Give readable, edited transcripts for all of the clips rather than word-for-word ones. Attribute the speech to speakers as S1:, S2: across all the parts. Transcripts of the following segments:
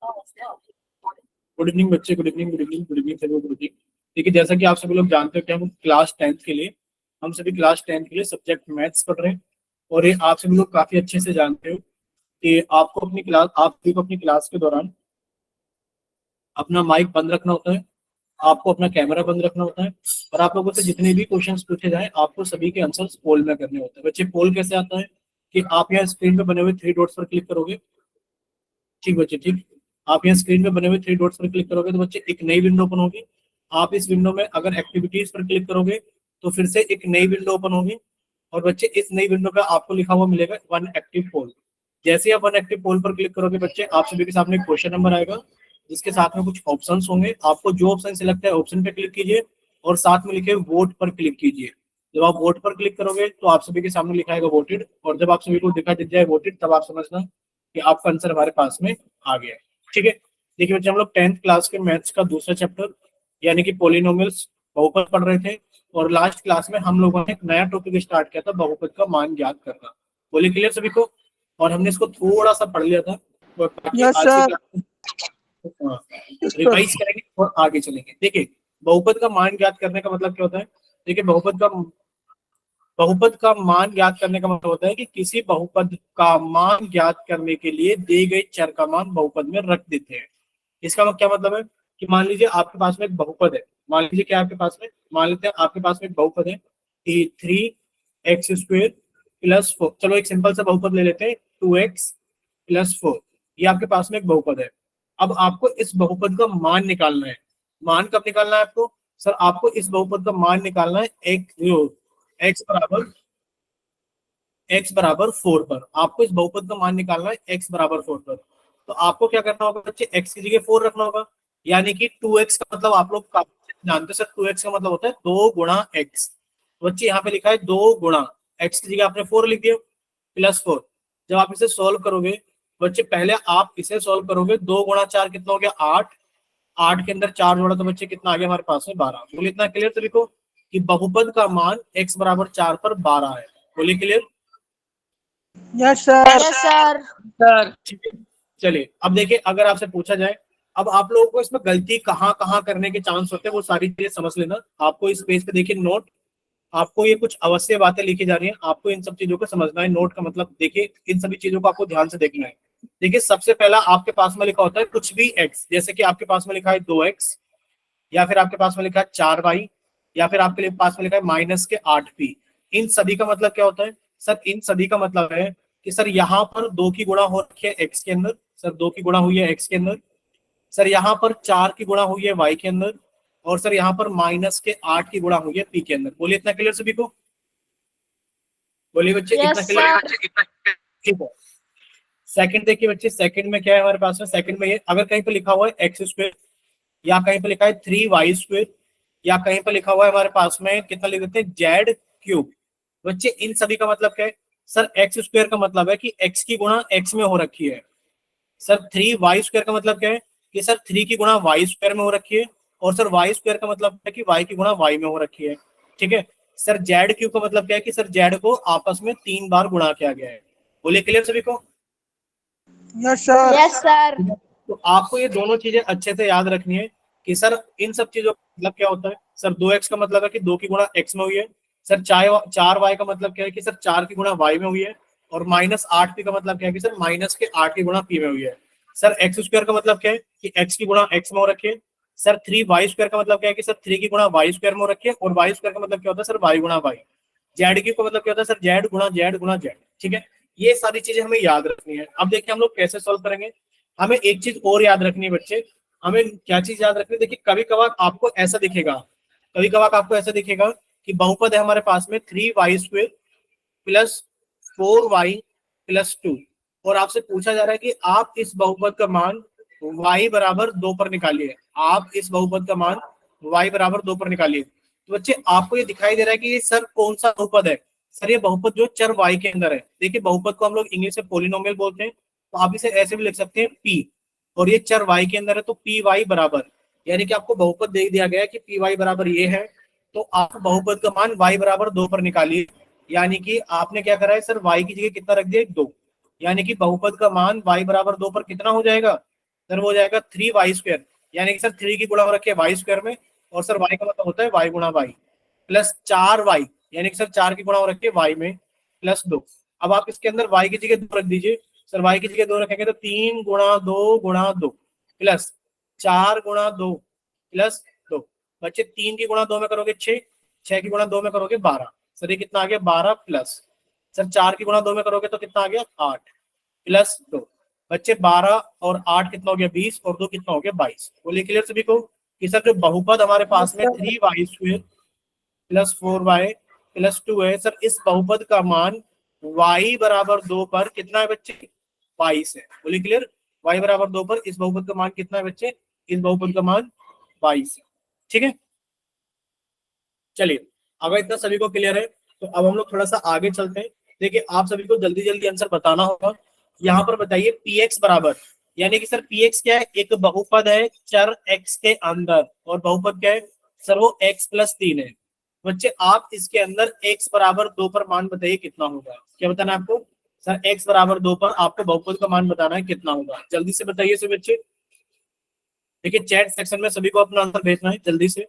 S1: Good evening बच्चे, good evening, good evening, good evening, सभी good evening. देखिए, जैसा कि आप सभी लोग जानते हो कि हम क्लास 10th के लिए, हम सभी क्लास 10th के लिए सब्जेक्ट मैथ्स पढ़ रहे हैं। और ये आप सभी लोग काफी अच्छे से जानते हो कि आपको अपनी क्लास, आप सभी को अपनी क्लास के दौरान अपना माइक बंद रखना होता है, आपको अपना कैमरा बंद रखना होता है, और आप लोगों से जितने भी क्वेश्चंस पूछे जाएं आपको सभी के आंसर्स पोल में करने होते हैं। बच्चे, पोल कैसे आता है कि आप यहाँ स्क्रीन पे बने हुए थ्री डॉट्स पर क्लिक करोगे। ठीक बच्चे, ठीक। आप यहाँ स्क्रीन पे बने हुए थ्री डॉट्स पर क्लिक करोगे तो बच्चे एक नई विंडो ओपन होगी। आप इस विंडो में अगर एक्टिविटीज पर क्लिक करोगे तो फिर से एक नई विंडो ओपन होगी। और बच्चे, इस नई विंडो पे आपको लिखा हुआ मिलेगा वन एक्टिव पोल। जैसे ही आप वन एक्टिव पोल पर क्लिक करोगे बच्चे, आप सभी के सामने क्वेश्चन नंबर आएगा जिसके साथ में कुछ ऑप्शंस होंगे। आपको जो ऑप्शन सिलेक्ट है ऑप्शन पे क्लिक कीजिए और साथ में लिखे वोट पर क्लिक कीजिए। जब आप वोट पर क्लिक करोगे तो आप सभी के सामने लिखा आएगा वोटेड, और जब आप सभी को दिखा दिख जाए वोटेड तब आप समझना कि आपका आंसर हमारे पास में आ गया है। ठीक है। देखिए बच्चे, हम लोग 10th क्लास के मैथ्स का दूसरा चैप्टर यानी कि पॉलिनोमियल्स, बहुपद पढ़ रहे थे। और लास्ट क्लास में हम लोगों ने एक नया टॉपिक स्टार्ट किया था, बहुपद का मान ज्ञात करना। बोले क्लियर सभी को? और हमने इसको थोड़ा सा पढ़ लिया था, और बाकी
S2: यस
S1: आज की
S2: सर।
S1: क्लास रिवाइज करेंगे और आगे चलेंगे। देखिए, बहुपद का मान ज्ञात करने का मतलब क्या होता है? देखिए, बहुपद का मान ज्ञात करने का मतलब होता है कि किसी बहुपद का मान ज्ञात करने के लिए दिए गए चर का मान बहुपद में रख देते हैं। इसका क्या मतलब है कि मान लीजिए आपके पास में एक बहुपद है। मान लीजिए क्या आपके पास में, मान लेते हैं आपके पास में एक बहुपद है 3x² प्लस 4। चलो एक सिंपल सा बहुपद ले लेते हैं 2x प्लस 4। ये आपके पास में एक बहुपद है। अब आपको इस बहुपद का मान निकालना है। मान कब निकालना है आपको? सर, आपको इस बहुपद का मान निकालना है एक्स बराबर एक्स बराबर 4 पर। आपको इस बहुपद का मान निकालना है एक्स बराबर 4 पर। तो आपको क्या करना होगा बच्चे? एक्स की जगह 4 रखना होगा। यानी कि 2x का मतलब आप लोग जानते हैं सर, 2x का मतलब होता है 2 गुणा एक्स। बच्चे यहाँ पे लिखा है 2 गुणा एक्स की जगह आपने 4 लिख दिया प्लस 4। जब आप इसे सॉल्व करोगे बच्चे, पहले आप इसे सॉल्व करोगे, 2 गुणा 4 कितना हो गया? 8। 8 के अंदर 4 जोड़ा तो बच्चे कितना आ गया हमारे पास में? 12। बोलिए इतना क्लियर सभी को कि बहुपद का मान x बराबर 4 पर 12 है। बोलिए clear?
S2: Yes sir.
S3: Yes sir.
S2: Sir
S1: ठीक है। चलिए, अब देखिए, अगर आपसे पूछा जाए अब आप लोगों को इसमें गलती कहाँ कहाँ करने के चांस होते हैं वो सारी चीजें समझ लेना। आपको इस पेज पे देखिए नोट, आपको ये कुछ अवश्य बातें लिखी जा रही हैं, आपको इन सब चीजों को समझना है। नोट का मतलब देखिए, इन सभी चीजों को आपको ध्यान से देखना है। देखिए, सबसे पहला आपके पास में लिखा होता है कुछ भी x, जैसे कि आपके पास में लिखा है 2x, या फिर आपके पास में लिखा है 4y, या फिर आपके पास में लिखा है -8p। इन सभी का मतलब क्या होता है? सर, इन सभी का मतलब है कि सर यहाँ पर 2 की गुणा हो रखी है x के अंदर, सर 2 की गुणा हुई है x के अंदर। सर यहाँ पर 4 की गुणा हुई है y के अंदर, और सर यहाँ पर -8 की गुणा हुई है p के अंदर। बोलिए इतना क्लियर सभी को? बोलिए बच्चे, इतना
S3: यस
S1: क्लियर?
S3: सर।
S1: ठीक है। सेकंड देखिए बच्चे, सेकंड में क्या है हमारे पास में? सेकंड में ये अगर कहीं पे लिखा हुआ है x², या कहीं पे लिखा है 3y², या कहीं पे लिखा हुआ है हमारे पास में कितना लिख देते हैं z³ बच्चे, इन सभी का मतलब क्या है? सर, x² का मतलब है कि x की गुणा x में हो रखी है। सर, 3y² का मतलब क्या है कि सर 3 की गुणा y² में हो रखी है। और सर y² का मतलब है कि y की गुणा y में हो रखी है। ठीक है। सर, z³ का मतलब क्या है कि सर z को आपस में 3 बार गुणा किया गया है। बोलिए क्लियर सभी को?
S2: Yes sir.
S3: Yes sir.
S1: तो आपको ये दोनों चीजें अच्छे से याद रखनी है कि सर इन सब चीजों का मतलब क्या होता है। सर, 2x का मतलब है कि 2 की गुणा x में हुई है। सर, 4y का मतलब क्या है कि सर 4 की गुणा y में हुई है। और -8p का मतलब क्या है कि सर -8 की गुणा p में हुई है। सर, x² का मतलब क्या है कि x की गुणा x में हो रखी है। सर, 3y² का मतलब क्या है कि सर 3 की गुणा y² में हो रखी है। और y² का मतलब क्या होता है? सर y गुणा y। z³ का मतलब क्या होता है? सर z गुणा z गुणा z। ठीक है। ये सारी चीजें हमें याद रखनी है। अब देखिए हम लोग कैसे सॉल्व करेंगे। हमें एक चीज और याद रखनी है बच्चे। हमें क्या चीज याद रखनी है? देखिए, कभी कभार आपको ऐसा दिखेगा, कभी कभार आपको ऐसा दिखेगा कि बहुपद है हमारे पास में 3y² प्लस 4y+2, और आपसे पूछा जा रहा है कि आप इस बहुपद का मान y बराबर 2 पर निकालिए। आप इस बहुपद का मान y बराबर 2 पर निकालिए। तो बच्चे, आपको ये दिखाई दे रहा है कि ये सर कौन सा बहुपद है? सर, ये बहुपद जो चर y के अंदर है। देखिए, बहुपद को हम लोग इंग्लिश में पोलिनोमियल बोलते हैं, तो आप इसे ऐसे भी लिख सकते हैं p, और ये चर y के अंदर है तो पी वाई बराबर, यानी कि आपको बहुपद दे दिया गया है कि पी वाई बराबर ये है, तो आप बहुपद का मान y बराबर 2 पर निकालिए। यानी कि आपने क्या करा है सर, y की जगह कितना रख दिया? 2। यानी कि बहुपद का मान y बराबर 2 पर कितना हो जाएगा? सर वो हो जाएगा 3y², यानी कि सर 3 की गुणा हो रखी है y² में, और सर y का मतलब होता है y गुणा y, प्लस 4y, यानी कि सर 4 की गुणा हो रखी है y में, प्लस 2। अब आप इसके अंदर y की जगह 2 रख दीजिए। सर y की जगह 2 रखेंगे तो 3 गुणा 2 गुणा 2 प्लस 4 गुणा 2 प्लस 2। बच्चे 3 की गुणा 2 में करोगे 6, 6 की गुणा 2 में करोगे 12। सर ये कितना आ गया 12 प्लस, सर 4 की गुणा 2 में करोगे तो कितना आ गया 8 प्लस 2। बच्चे 12 और 8 कितना हो गया 20, और 2 कितना हो गया 22। बोलिए क्लियर सभी को कि सर जो बहुपद हमारे पास में 3y² प्लस 4y प्लस 2 है, सर इस बहुपद का मान y बराबर 2 पर कितना है बच्चे 22 है। बोलिए क्लियर, y बराबर 2 पर इस बहुपद का मान कितना है बच्चे, इस बहुपद का मान 22 है। ठीक है, चलिए अगर इतना सभी को क्लियर है तो अब हम लोग थोड़ा सा आगे चलते हैं। देखिए आप सभी को जल्दी जल्दी आंसर बताना होगा। यहाँ पर बताइए px बराबर, यानी कि सर px क्या है, एक बहुपद है चर x के अंदर, और बहुपद क्या है सर, वो x प्लस 3 है। बच्चे आप इसके अंदर x बराबर 2 पर मान बताइए कितना होगा। क्या बताना है आपको, सर x बराबर 2 पर आपको बहुपद का मान बताना है कितना होगा, जल्दी से बताइए सभी बच्चे। देखिए चैट सेक्शन में सभी को अपना आंसर भेजना है जल्दी से,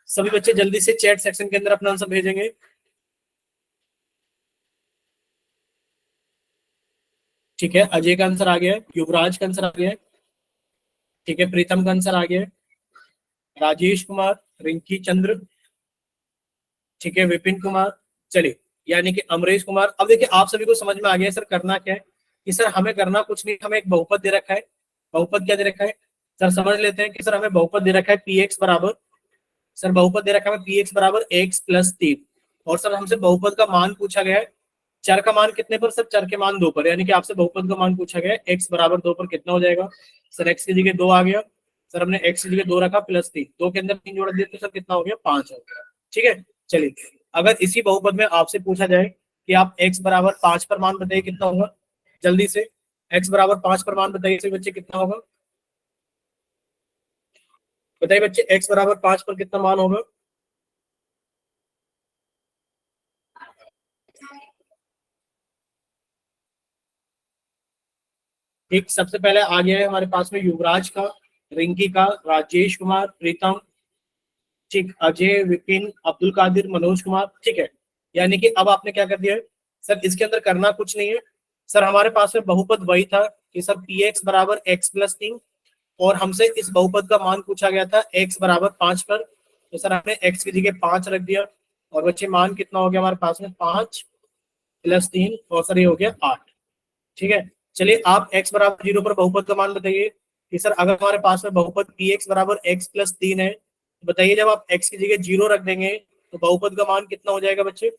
S1: सभी बच्चे जल्दी से चैट सेक्शन के अंदर अपना आंसर भेजेंगे। ठीक है, अजय का आंसर आ गया है, युवराज का आंसर आ गया है, ठीक है, प्रीतम का आंसर आ गया है, राजेश कुमार, रिंकी चंद्र, ठीक है, विपिन कुमार, चलिए यानी कि अमरीश कुमार। अब देखिए आप सभी को समझ में आ गया सर करना क्या है, कि सर हमें करना कुछ नहीं, हमें एक बहुपद दे रखा है। बहुपद क्या दे रखा है सर, समझ लेते हैं कि सर हमें बहुपद दे रखा है px बराबर, सर बहुपद दे रखा है px बराबर x प्लस 3, और सर हमसे बहुपद का मान पूछा गया है। चर का मान कितने पर, सर चर के मान 2 पर, यानी कि आपसे बहुपद का मान पूछा गया है x बराबर 2 पर कितना हो जाएगा। सर x की जगह 2 आ गया, सर हमने x की जगह 2 रखा प्लस 3, 2 के अंदर 3 जोड़ दिए तो सर कितना हो गया 5 हो गया। ठीक है, चलिए अगर इसी बहुपद में आपसे पूछा जाए कि आप x बराबर 5 पर मान बताइए कितना होगा, जल्दी से x बराबर 5 पर मान बताइए से बच्चे कितना होगा, बताइए बच्चे x बराबर 5 पर कितना मान होगा। ठीक, सबसे पहले आ गया है हमारे पास में युवराज का, रिंकी का, राजेश कुमार, प्रीतम, ठीक, अजय, विपिन, अब्दुल कादिर, मनोज कुमार। ठीक है, यानी कि अब आपने क्या कर दिया है सर, इसके अंदर करना कुछ नहीं है। सर हमारे पास में बहुपद वही था कि सर px बराबर x प्लस 3, और हमसे इस बहुपद का मान पूछा गया था x बराबर 5 पर, तो सर हमने x की जगह 5 रख दिया, और बच्चे मान कितना हो गया हमारे पास में 5 प्लस 3, और सर ये हो गया 8। ठीक है, चलिए आप x बराबर 0 पर बहुपद का मान बताइए कि सर अगर हमारे पास में बहुपद px बराबर x प्लस 3 है, तो बताइए जब आप x की जगह 0 रख देंगे तो बहुपद का मान कितना हो जाएगा बच्चे।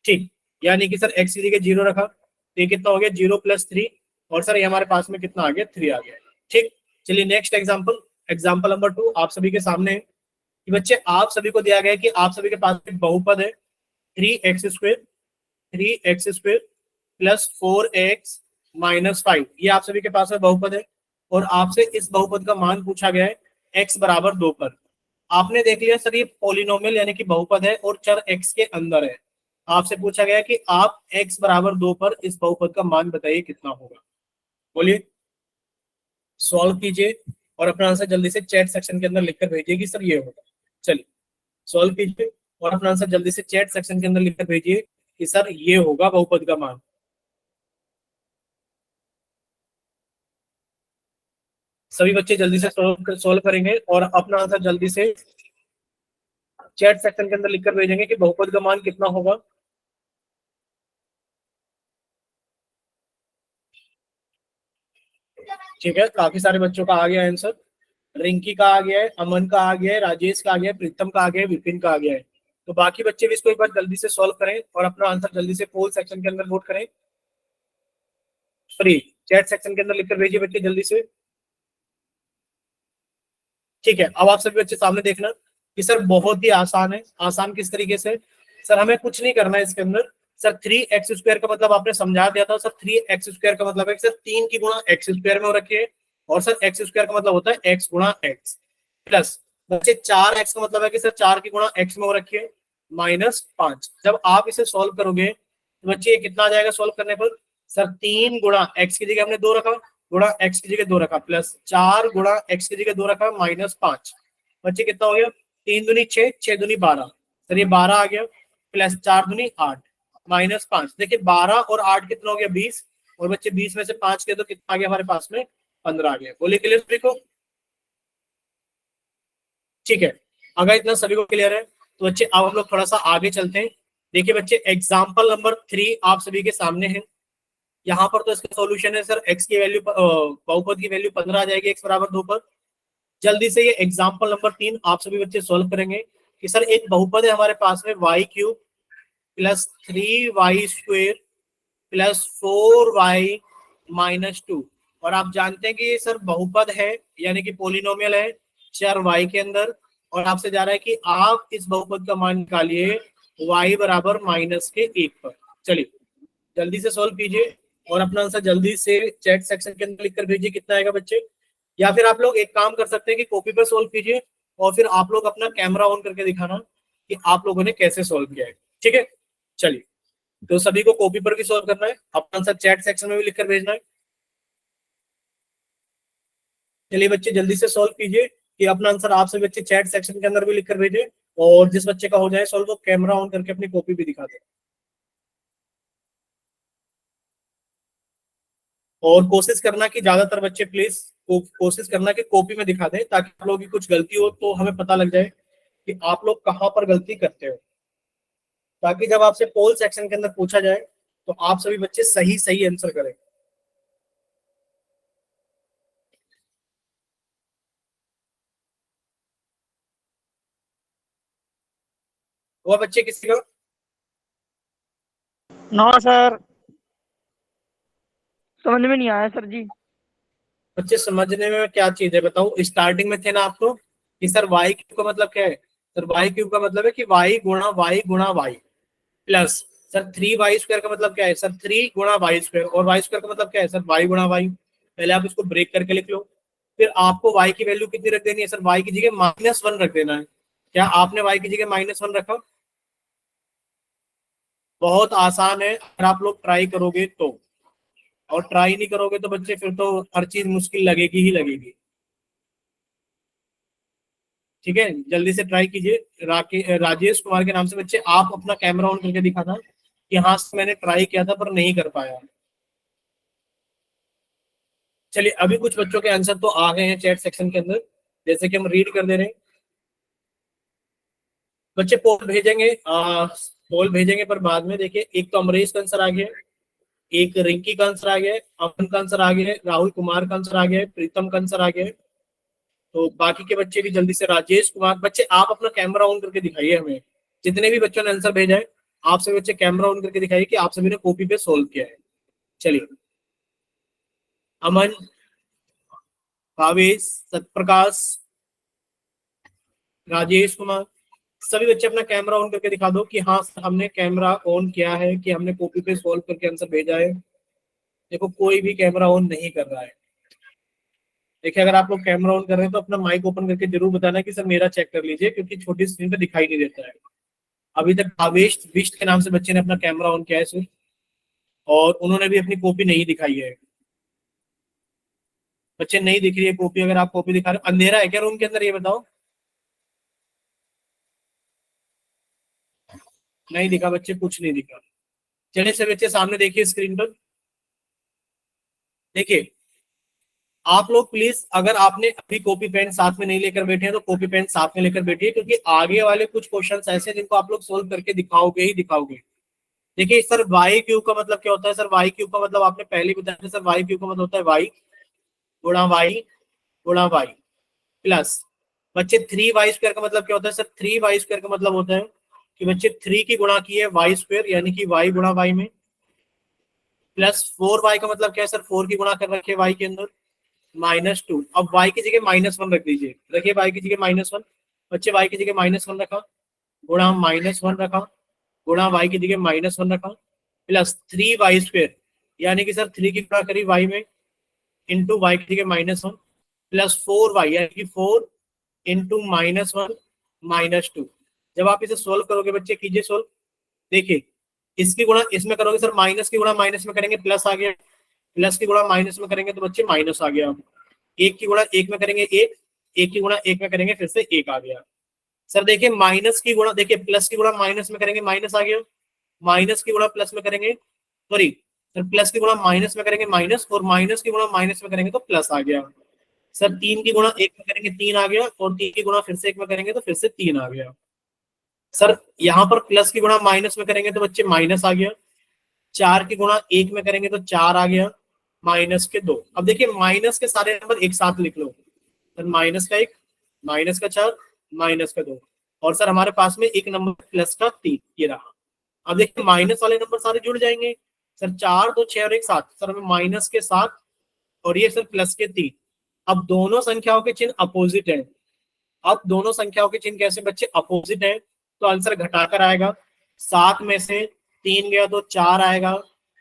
S1: ठीक, यानी कि सर x की जगह 0 रखा तो ये कितना हो गया 0 प्लस 3, और सर ये हमारे पास में कितना आ गया 3 आ गया। ठीक, चलिए नेक्स्ट एग्जाम्पल, एग्जाम्पल नंबर 2 आप सभी के सामने है कि बच्चे आप सभी को दिया गया है कि आप सभी के पास एक बहुपद है 3x² 3x² plus 4x minus 5, ये आप सभी के पास में बहुपद है, और आपसे इस बहुपद का मान पूछा गया है x बराबर 2 पर। आपने देख लिया सर ये पॉलिनोमियल यानी कि बहुपद है और चर x के अंदर है। आपसे पूछा गया कि आप x बराबर 2 पर इस बहुपद का मान बताइए कितना होगा। बोलिए, सॉल्व कीजिए और अपना आंसर जल्दी से चैट सेक्शन के अंदर लिखकर भेजिए कि सर ये होगा। चलिए सॉल्व कीजिए और अपना आंसर जल्दी से चैट सेक्शन के अंदर लिखकर भेजिए कि सर ये होगा बहुपद का मान। सभी बच्चे जल्दी से सॉल्व करेंगे और अपना आंसर जल्दी से चैट सेक्शन के अंदर लिखकर भेजेंगे कि बहुपद का मान कितना होगा। ठीक है, काफी सारे बच्चों का आ गया आंसर, रिंकी का आ गया है, अमन का आ गया है, राजेश का आ गया है, प्रीतम का आ गया है, विपिन का आ गया है। तो बाकी बच्चे भी इसको एक बार जल्दी से सॉल्व करें और अपना आंसर जल्दी से पोल सेक्शन के अंदर वोट करें, सॉरी चैट सेक्शन के अंदर लिखकर भेजिए बच्चे जल्दी से। ठीक है, अब आप सभी बच्चे सामने देखना कि सर बहुत ही आसान है। आसान किस तरीके से, सर हमें कुछ नहीं करना है इसके अंदर। सर 3x² का मतलब आपने समझा दिया था। सर 3x² का मतलब है सर 3 की गुणा x² में हो रखी है, और सर x² का मतलब होता है x गुणा x, प्लस बच्चे 4x का मतलब है कि सर 4 की गुणा x में हो रखी है, माइनस 5। जब आप इसे सॉल्व करोगे तो बच्चे ये कितना आ जाएगा सॉल्व करने पर, सर 3 गुणा x की जगह हमने 2 रखा, गुणा एक्स की जगह 2 रखा, प्लस 4 गुणा एक्स की जगह 2 रखा, -5। बच्चे कितना हो गया, 3 दूनी 6, 6 दूनी 12, सर ये 12 आ गया, प्लस 4 दूनी 8, -5। देखिए 12 और 8 कितना हो गया, 20, और बच्चे 20 में से 5 के तो कितना आ गया हमारे पास में, 15 आ गया। बोलिए क्लियर सभी को, ठीक है। अगर इतना सभी को क्लियर है तो बच्चे अब हम लोग थोड़ा सा आगे चलते हैं। देखिए बच्चे एग्जाम्पल नंबर 3 आप सभी के सामने है। यहाँ पर तो इसका सॉल्यूशन है सर, एक्स की वैल्यू बहुपद की वैल्यू 15 आ जाएगी एक्स बराबर 2 पर। जल्दी से ये एग्जाम्पल नंबर 3 आप सभी बच्चे सोल्व करेंगे कि सर एक बहुपद है हमारे पास में y³ plus 3y² plus 4y-2, और आप जानते हैं कि ये सर बहुपद है यानी कि पोलिनोमियल है चर y के अंदर, और आपसे जा रहा है कि आप इस बहुपद का मान निकालिए y बराबर -1 पर। चलिए जल्दी से सोल्व कीजिए और अपना आंसर जल्दी से चैट सेक्शन के अंदर लिखकर भेजिए कितना आएगा बच्चे। या फिर आप लोग एक काम कर सकते हैं कि कॉपी पर सोल्व कीजिए और फिर आप लोग अपना कैमरा ऑन करके दिखाना कि आप लोगों ने कैसे सोल्व किया है, ठीक है। चलिए तो सभी को कॉपी पर भी सोल्व करना है, अपना आंसर चैट सेक्शन में भी लिखकर भेजना है। चलिए बच्चे जल्दी से सोल्व कीजिए कि अपना आंसर आप सभी बच्चे चैट सेक्शन के अंदर भी लिखकर भेजिए, और जिस बच्चे का हो जाए सोल्व वो कैमरा ऑन करके अपनी कॉपी भी दिखा दे। और कोशिश करना कि ज्यादातर बच्चे प्लीज कोशिश करना कि कॉपी में दिखा दें, ताकि आप लोगों की कुछ गलती हो तो हमें पता लग जाए कि आप लोग कहाँ पर गलती करते हो, ताकि जब आपसे पोल सेक्शन के अंदर पूछा जाए तो आप सभी बच्चे सही सही आंसर करें। और बच्चे किसी का
S2: नो सर, समझ में नहीं आया सर जी।
S1: बच्चे समझने में क्या चीज है बताओ, स्टार्टिंग में थे ना आपको कि सर वाई क्यूब का मतलब क्या है, सर वाई क्यूब का मतलब है कि वाई गुणा वाई प्लस सर 3y² का मतलब क्या है, सर 3 गुणा y², और y² का मतलब क्या है सर y गुणा y। पहले आप इसको ब्रेक करके लिख लो, फिर आपको y की वैल्यू कितनी रख देनी है, सर y की जगह -1 रख देना है। क्या आपने y की जगह -1 रखा, बहुत आसान है अगर आप लोग ट्राई करोगे तो, और ट्राई नहीं करोगे तो बच्चे फिर तो हर चीज मुश्किल लगेगी ही लगेगी, ठीक है। जल्दी से ट्राई कीजिए। राजेश कुमार के नाम से बच्चे आप अपना कैमरा ऑन करके दिखाना कि हाँ मैंने ट्राई किया था पर नहीं कर पाया। चलिए अभी कुछ बच्चों के आंसर तो आ गए हैं चैट सेक्शन के अंदर, जैसे कि हम रीड कर दे रहे हैं। बच्चे पोल भेजेंगे पर बाद में। देखिए एक तो अमरीश का आंसर आ गया, एक रिंकी का आंसर आ गया, अमन का आंसर आ गया, राहुल कुमार का आंसर आ गया, प्रीतम का आंसर आ गया। तो बाकी के बच्चे भी जल्दी से, राजेश कुमार बच्चे आप अपना कैमरा ऑन करके दिखाइए हमें, जितने भी बच्चों ने आंसर भेजा है आप सभी बच्चे कैमरा ऑन करके दिखाइए कि आप सभी ने कॉपी पे सोल्व किया है। चलिए अमन, भावेश, सतप्रकाश, राजेश कुमार, सभी बच्चे अपना कैमरा ऑन करके दिखा दो कि हाँ हमने कैमरा ऑन किया है, कि हमने कॉपी पे सॉल्व करके आंसर भेजा है। देखो कोई भी कैमरा ऑन नहीं कर रहा है। देखिए अगर आप लोग कैमरा ऑन कर रहे हैं तो अपना माइक ओपन करके जरूर बताना कि सर मेरा चेक कर लीजिए, क्योंकि छोटी स्क्रीन पे दिखाई नहीं देता है। अभी तक भावेश बिष्ट के नाम से बच्चे ने अपना कैमरा ऑन किया है सर, और उन्होंने भी अपनी कॉपी नहीं दिखाई है। बच्चे नहीं दिख रही है कॉपी, अगर आप कॉपी दिखा रहे हो, अंधेरा है क्या रूम के अंदर ये बताओ। नहीं दिखा बच्चे, कुछ नहीं दिखा। चलिए सर बच्चे सामने देखिए स्क्रीन पर। देखिए आप लोग प्लीज, अगर आपने अभी कॉपी पेन साथ में नहीं लेकर बैठे हैं तो कॉपी पेन साथ में लेकर बैठिए, क्योंकि आगे वाले कुछ क्वेश्चंस ऐसे हैं जिनको आप लोग सोल्व करके दिखाओगे ही दिखाओगे। देखिए सर वाई क्यूब का मतलब क्या होता है, सर वाई क्यूब का मतलब आपने पहले ही बताया था, सर वाई क्यूब का मतलब होता है वाई गुणा वाई गुणा वाई प्लस बच्चे 3y² का मतलब क्या होता है, सर 3y² का मतलब होता है कि बच्चे 3 की गुणा की है y² यानी कि y गुणा y में, प्लस 4y का मतलब क्या है, सर 4 की गुणा कर रखे y के अंदर, -2। अब y की जगह -1 रख दीजिए, रखिए y की जगह -1, बच्चे y की जगह -1 रखा, गुणा -1 रखा, गुणा y की जगह -1 रखा, प्लस 3y² यानी कि सर 3 की गुणा करी y में, इंटू y की जगह -1, प्लस 4y यानी कि 4 इंटू -1 -2। जब आप इसे सोल्व करोगे बच्चे, कीजिए सोल्व। देखिए इसकी गुणा इसमें करोगे सर, माइनस की गुणा माइनस में करेंगे प्लस आ गया, प्लस की गुणा माइनस में करेंगे तो बच्चे माइनस आ गया। एक की गुणा एक में करेंगे एक, एक की गुणा एक में करेंगे फिर से एक आ गया। सर देखिए माइनस की गुणा, देखिए प्लस की गुणा माइनस में करेंगे माइनस आ गया, माइनस की गुणा प्लस में करेंगे, सॉरी सर प्लस की गुणा माइनस में करेंगे माइनस, और माइनस की गुणा माइनस में करेंगे तो प्लस आ गया। सर तीन की गुणा एक में करेंगे तीन आ गया, और तीन की गुणा फिर से एक में करेंगे तो फिर से तीन आ गया। सर यहाँ पर प्लस की गुणा माइनस में करेंगे तो बच्चे माइनस आ गया, चार की गुणा एक में करेंगे तो चार आ गया, माइनस के दो। अब देखिए माइनस के सारे नंबर एक साथ लिख लो, सर माइनस का एक, माइनस का चार, माइनस का दो, और सर हमारे पास में एक नंबर प्लस का तीन, ये रहा। अब देखिए माइनस वाले नंबर सारे जुड़ जाएंगे, सर चार दो छह और एक सात, सर हमें माइनस के साथ और ये सर प्लस के तीन। अब दोनों संख्याओं के चिन्ह अपोजिट है। अब दोनों संख्याओं के चिन्ह कैसे बच्चे अपोजिट है, तो आंसर घटाकर आएगा, सात में से तीन गया तो चार आएगा,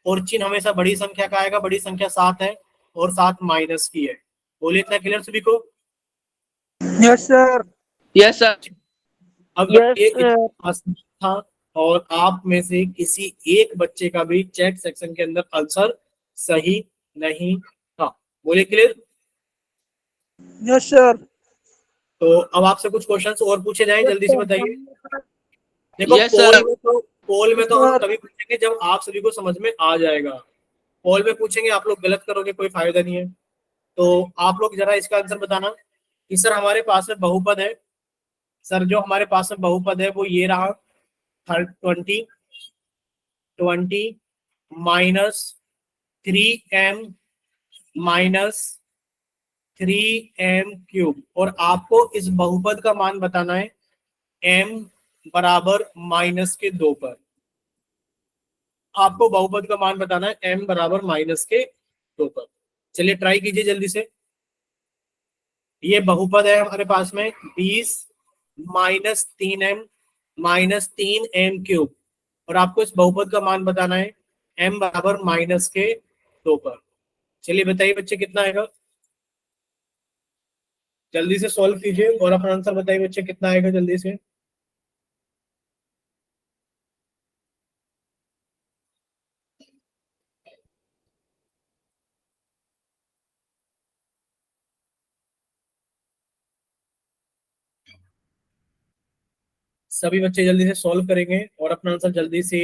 S1: और चिन्ह हमेशा बड़ी संख्या का आएगा, बड़ी संख्या सात है और सात माइनस की है। बोलिए इतना क्लियर सभी को?
S2: Yes sir.
S3: Yes sir.
S1: अब
S2: यस
S1: ये
S2: सर।
S1: इतना आसान था, और आप में से किसी एक बच्चे का भी चैट सेक्शन के अंदर आंसर सही नहीं था। बोलिए क्लियर?
S2: Yes sir.
S1: तो अब आपसे कुछ क्वेश्चंस और पूछे जाएं, जल्दी से बताइए। देखो
S3: Yes, sir.
S1: पोल में तो हम तभी पूछेंगे जब आप सभी को समझ में आ जाएगा। पोल में पूछेंगे आप लोग गलत करोगे कोई फायदा नहीं है। तो आप लोग जरा इसका आंसर बताना कि सर हमारे पास में बहुपद है, सर जो हमारे पास में बहुपद है वो ये रहा, 20 माइनस 3m माइनस 3m³ और आपको इस बहुपद का मान बताना है m बराबर माइनस के दो पर। आपको बहुपद का मान बताना है m बराबर माइनस के दो पर। चलिए ट्राई कीजिए जल्दी से। ये बहुपद है हमारे पास में 20 माइनस 3m माइनस 3m³, और आपको इस बहुपद का मान बताना है m बराबर माइनस के दो पर। चलिए बताइए बच्चे कितना आएगा, जल्दी से सॉल्व कीजिए और अपना आंसर बताइए बच्चे कितना आएगा जल्दी से। सभी बच्चे जल्दी से सॉल्व करेंगे और अपना आंसर जल्दी से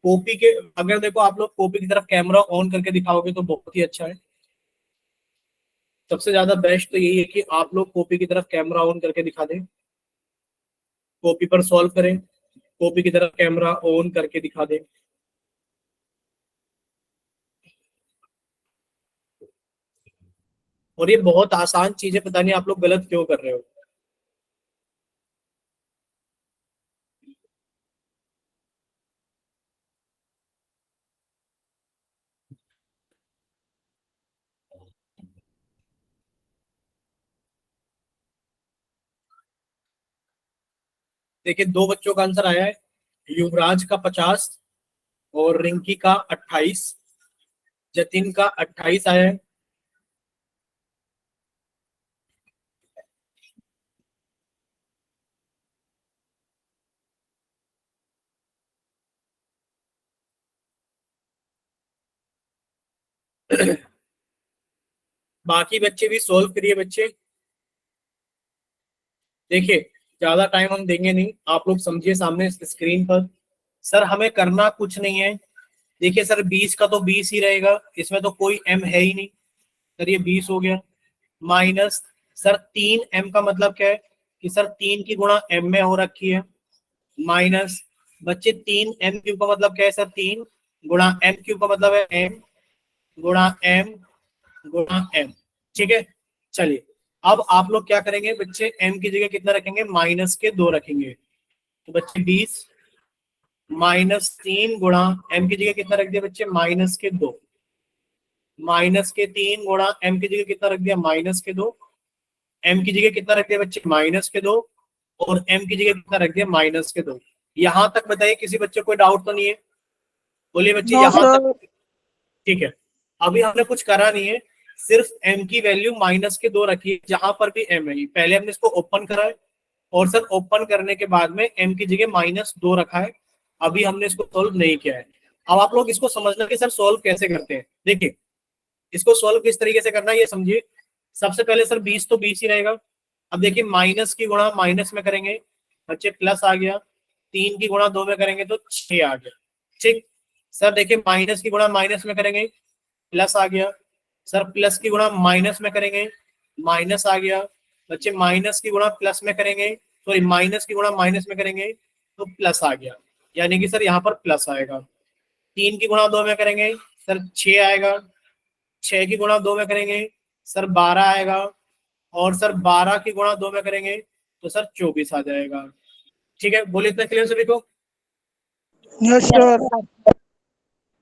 S1: कॉपी के, अगर देखो आप लोग कॉपी की तरफ कैमरा ऑन करके दिखाओगे तो बहुत ही अच्छा है। सबसे ज्यादा बेस्ट तो यही है कि आप लोग कॉपी की तरफ कैमरा ऑन करके दिखा दें, कॉपी पर सॉल्व करें, कॉपी की तरफ कैमरा ऑन करके दिखा दें। और ये बहुत आसान चीज है, पता नहीं आप लोग गलत क्यों कर रहे हो। देखिए दो बच्चों का आंसर आया है, युवराज का 50 और रिंकी का 28, जतिन का 28 आया है। बाकी बच्चे भी सॉल्व करिए बच्चे। देखिए ज्यादा टाइम हम देंगे नहीं, आप लोग समझिए सामने स्क्रीन पर। सर हमें करना कुछ नहीं है, देखिए सर 20 का तो 20 ही रहेगा, इसमें तो कोई m है ही नहीं, सर ये 20 हो गया। माइनस सर 3m का मतलब क्या है कि सर 3 की गुणा m में हो रखी है, माइनस बच्चे 3m³ का मतलब क्या है, सर 3 गुणा m³ का मतलब है m गुणा m गुणा m। ठीक है, चलिए अब आप लोग क्या करेंगे बच्चे, m की जगह कितना रखेंगे, माइनस के दो रखेंगे, तो बच्चे 20 माइनस 3 गुणा m की जगह कितना रख दिया बच्चे, माइनस के दो, माइनस के 3 गुणा m की जगह कितना रख दिया, माइनस के दो, m की जगह कितना रख दिया बच्चे, माइनस के दो, और m की जगह कितना रख दिया, माइनस के दो। यहां तक बताइए किसी बच्चे को कोई डाउट तो नहीं है? बोलिए बच्चे
S2: नो
S1: यहां
S2: सर।
S1: तक। ठीक है, अभी हमने कुछ करा नहीं है, सिर्फ m की वैल्यू माइनस के दो रखी है, जहां पर भी m है। पहले हमने इसको ओपन करा है और सर ओपन करने के बाद में m की जगह माइनस दो रखा है, अभी हमने इसको सोल्व नहीं किया है। अब आप लोग इसको समझना कि सर सोल्व कैसे करते हैं। देखिए इसको सॉल्व किस तरीके से करना है ये समझिए। सबसे पहले सर 20 तो 20 ही रहेगा। अब देखिए माइनस की गुणा माइनस में करेंगे बच्चे प्लस आ गया, 3 की गुणा 2 में करेंगे तो 6 आ गया। ठीक सर, देखिए माइनस की गुणा माइनस में करेंगे प्लस आ गया। सर प्लस की गुणा माइनस में करेंगे माइनस आ गया। बच्चे माइनस की गुणा प्लस में करेंगे, सॉरी माइनस की गुणा माइनस में करेंगे तो प्लस आ गया, यानी कि सर यहाँ पर प्लस आएगा। 3 की गुणा 2 में करेंगे सर 6 आएगा। 6 की गुणा 2 में करेंगे सर 12 आएगा। और सर 12 की गुणा 2 में करेंगे तो सर 24 आ जाएगा। ठीक है, बोलिए इतना क्लियर सभी को?
S2: Yes sir.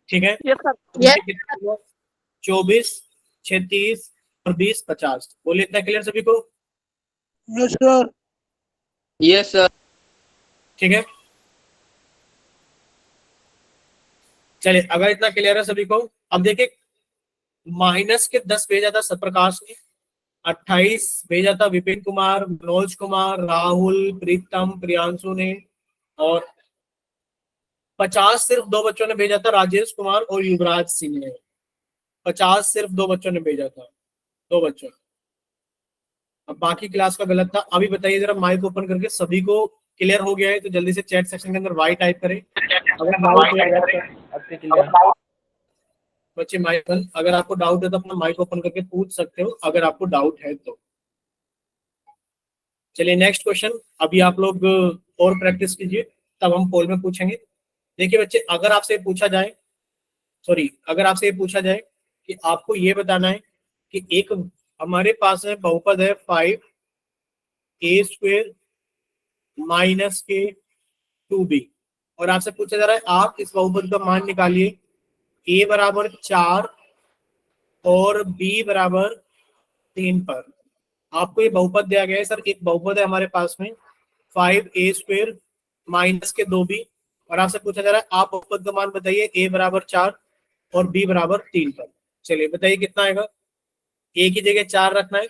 S1: ठीक है,
S3: यस सर।
S1: तो देखिए कितना हुआ, 24, 36 और 20 50। बोलिए इतना क्लियर सभी को?
S2: Yes sir.
S3: Yes sir.
S1: ठीक है, चलिए अगर इतना क्लियर है सभी को, अब देखिए माइनस के 10 भेजा था सतप्रकाश ने, 28 भेजा था विपिन कुमार, मनोज कुमार, राहुल, प्रीतम, प्रियांशु ने, और 50 सिर्फ 2 बच्चों ने भेजा था, राजेश कुमार और युवराज सिंह ने। 50 सिर्फ 2 बच्चों ने भेजा था, 2 बच्चों। अब बाकी क्लास का गलत था। अभी बताइए जरा माइक ओपन करके, सभी को क्लियर हो गया है तो जल्दी से चैट सेक्शन के अंदर वाई टाइप करें अगर डाउट है। बच्चे माइक, अगर आपको डाउट है तो अपना माइक ओपन करके पूछ सकते हो अगर आपको डाउट है तो। चलिए नेक्स्ट क्वेश्चन, अभी आप लोग और प्रैक्टिस कीजिए तब हम पोल में पूछेंगे। देखिए बच्चे, अगर आपसे पूछा जाए, सॉरी अगर आपसे ये पूछा जाए कि आपको ये बताना है कि एक हमारे पास है बहुपद है 5a² माइनस के 2b, और आपसे पूछा जा रहा है आप इस बहुपद का मान निकालिए, a बराबर 4 और b बराबर 3 पर। आपको ये बहुपद दिया गया है सर, एक बहुपद है हमारे पास में 5a² माइनस के 2b, और आपसे पूछा जा रहा है आप बहुपद का मान बताइए, a बराबर 4 और b बराबर 3 पर। चलिए बताइए कितना आएगा। a की जगह 4 रखना है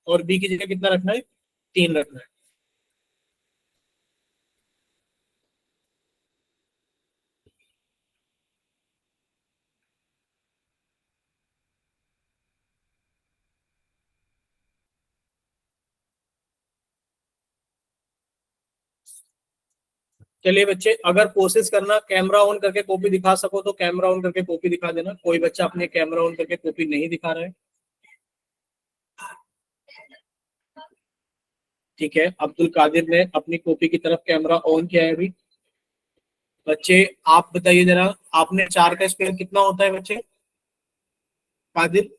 S1: और b की जगह कितना रखना है, 3 रखना है। चलिए बच्चे, अगर कोशिश करना कैमरा ऑन करके कॉपी दिखा सको तो कैमरा ऑन करके कॉपी दिखा देना। कोई बच्चा अपने कैमरा ऑन करके कॉपी नहीं दिखा रहा है। ठीक है, अब्दुल कादिर ने अपनी कॉपी की तरफ कैमरा ऑन किया है अभी। बच्चे आप बताइए जरा, आपने 4 का स्क्वायर कितना होता है बच्चे? कादिर,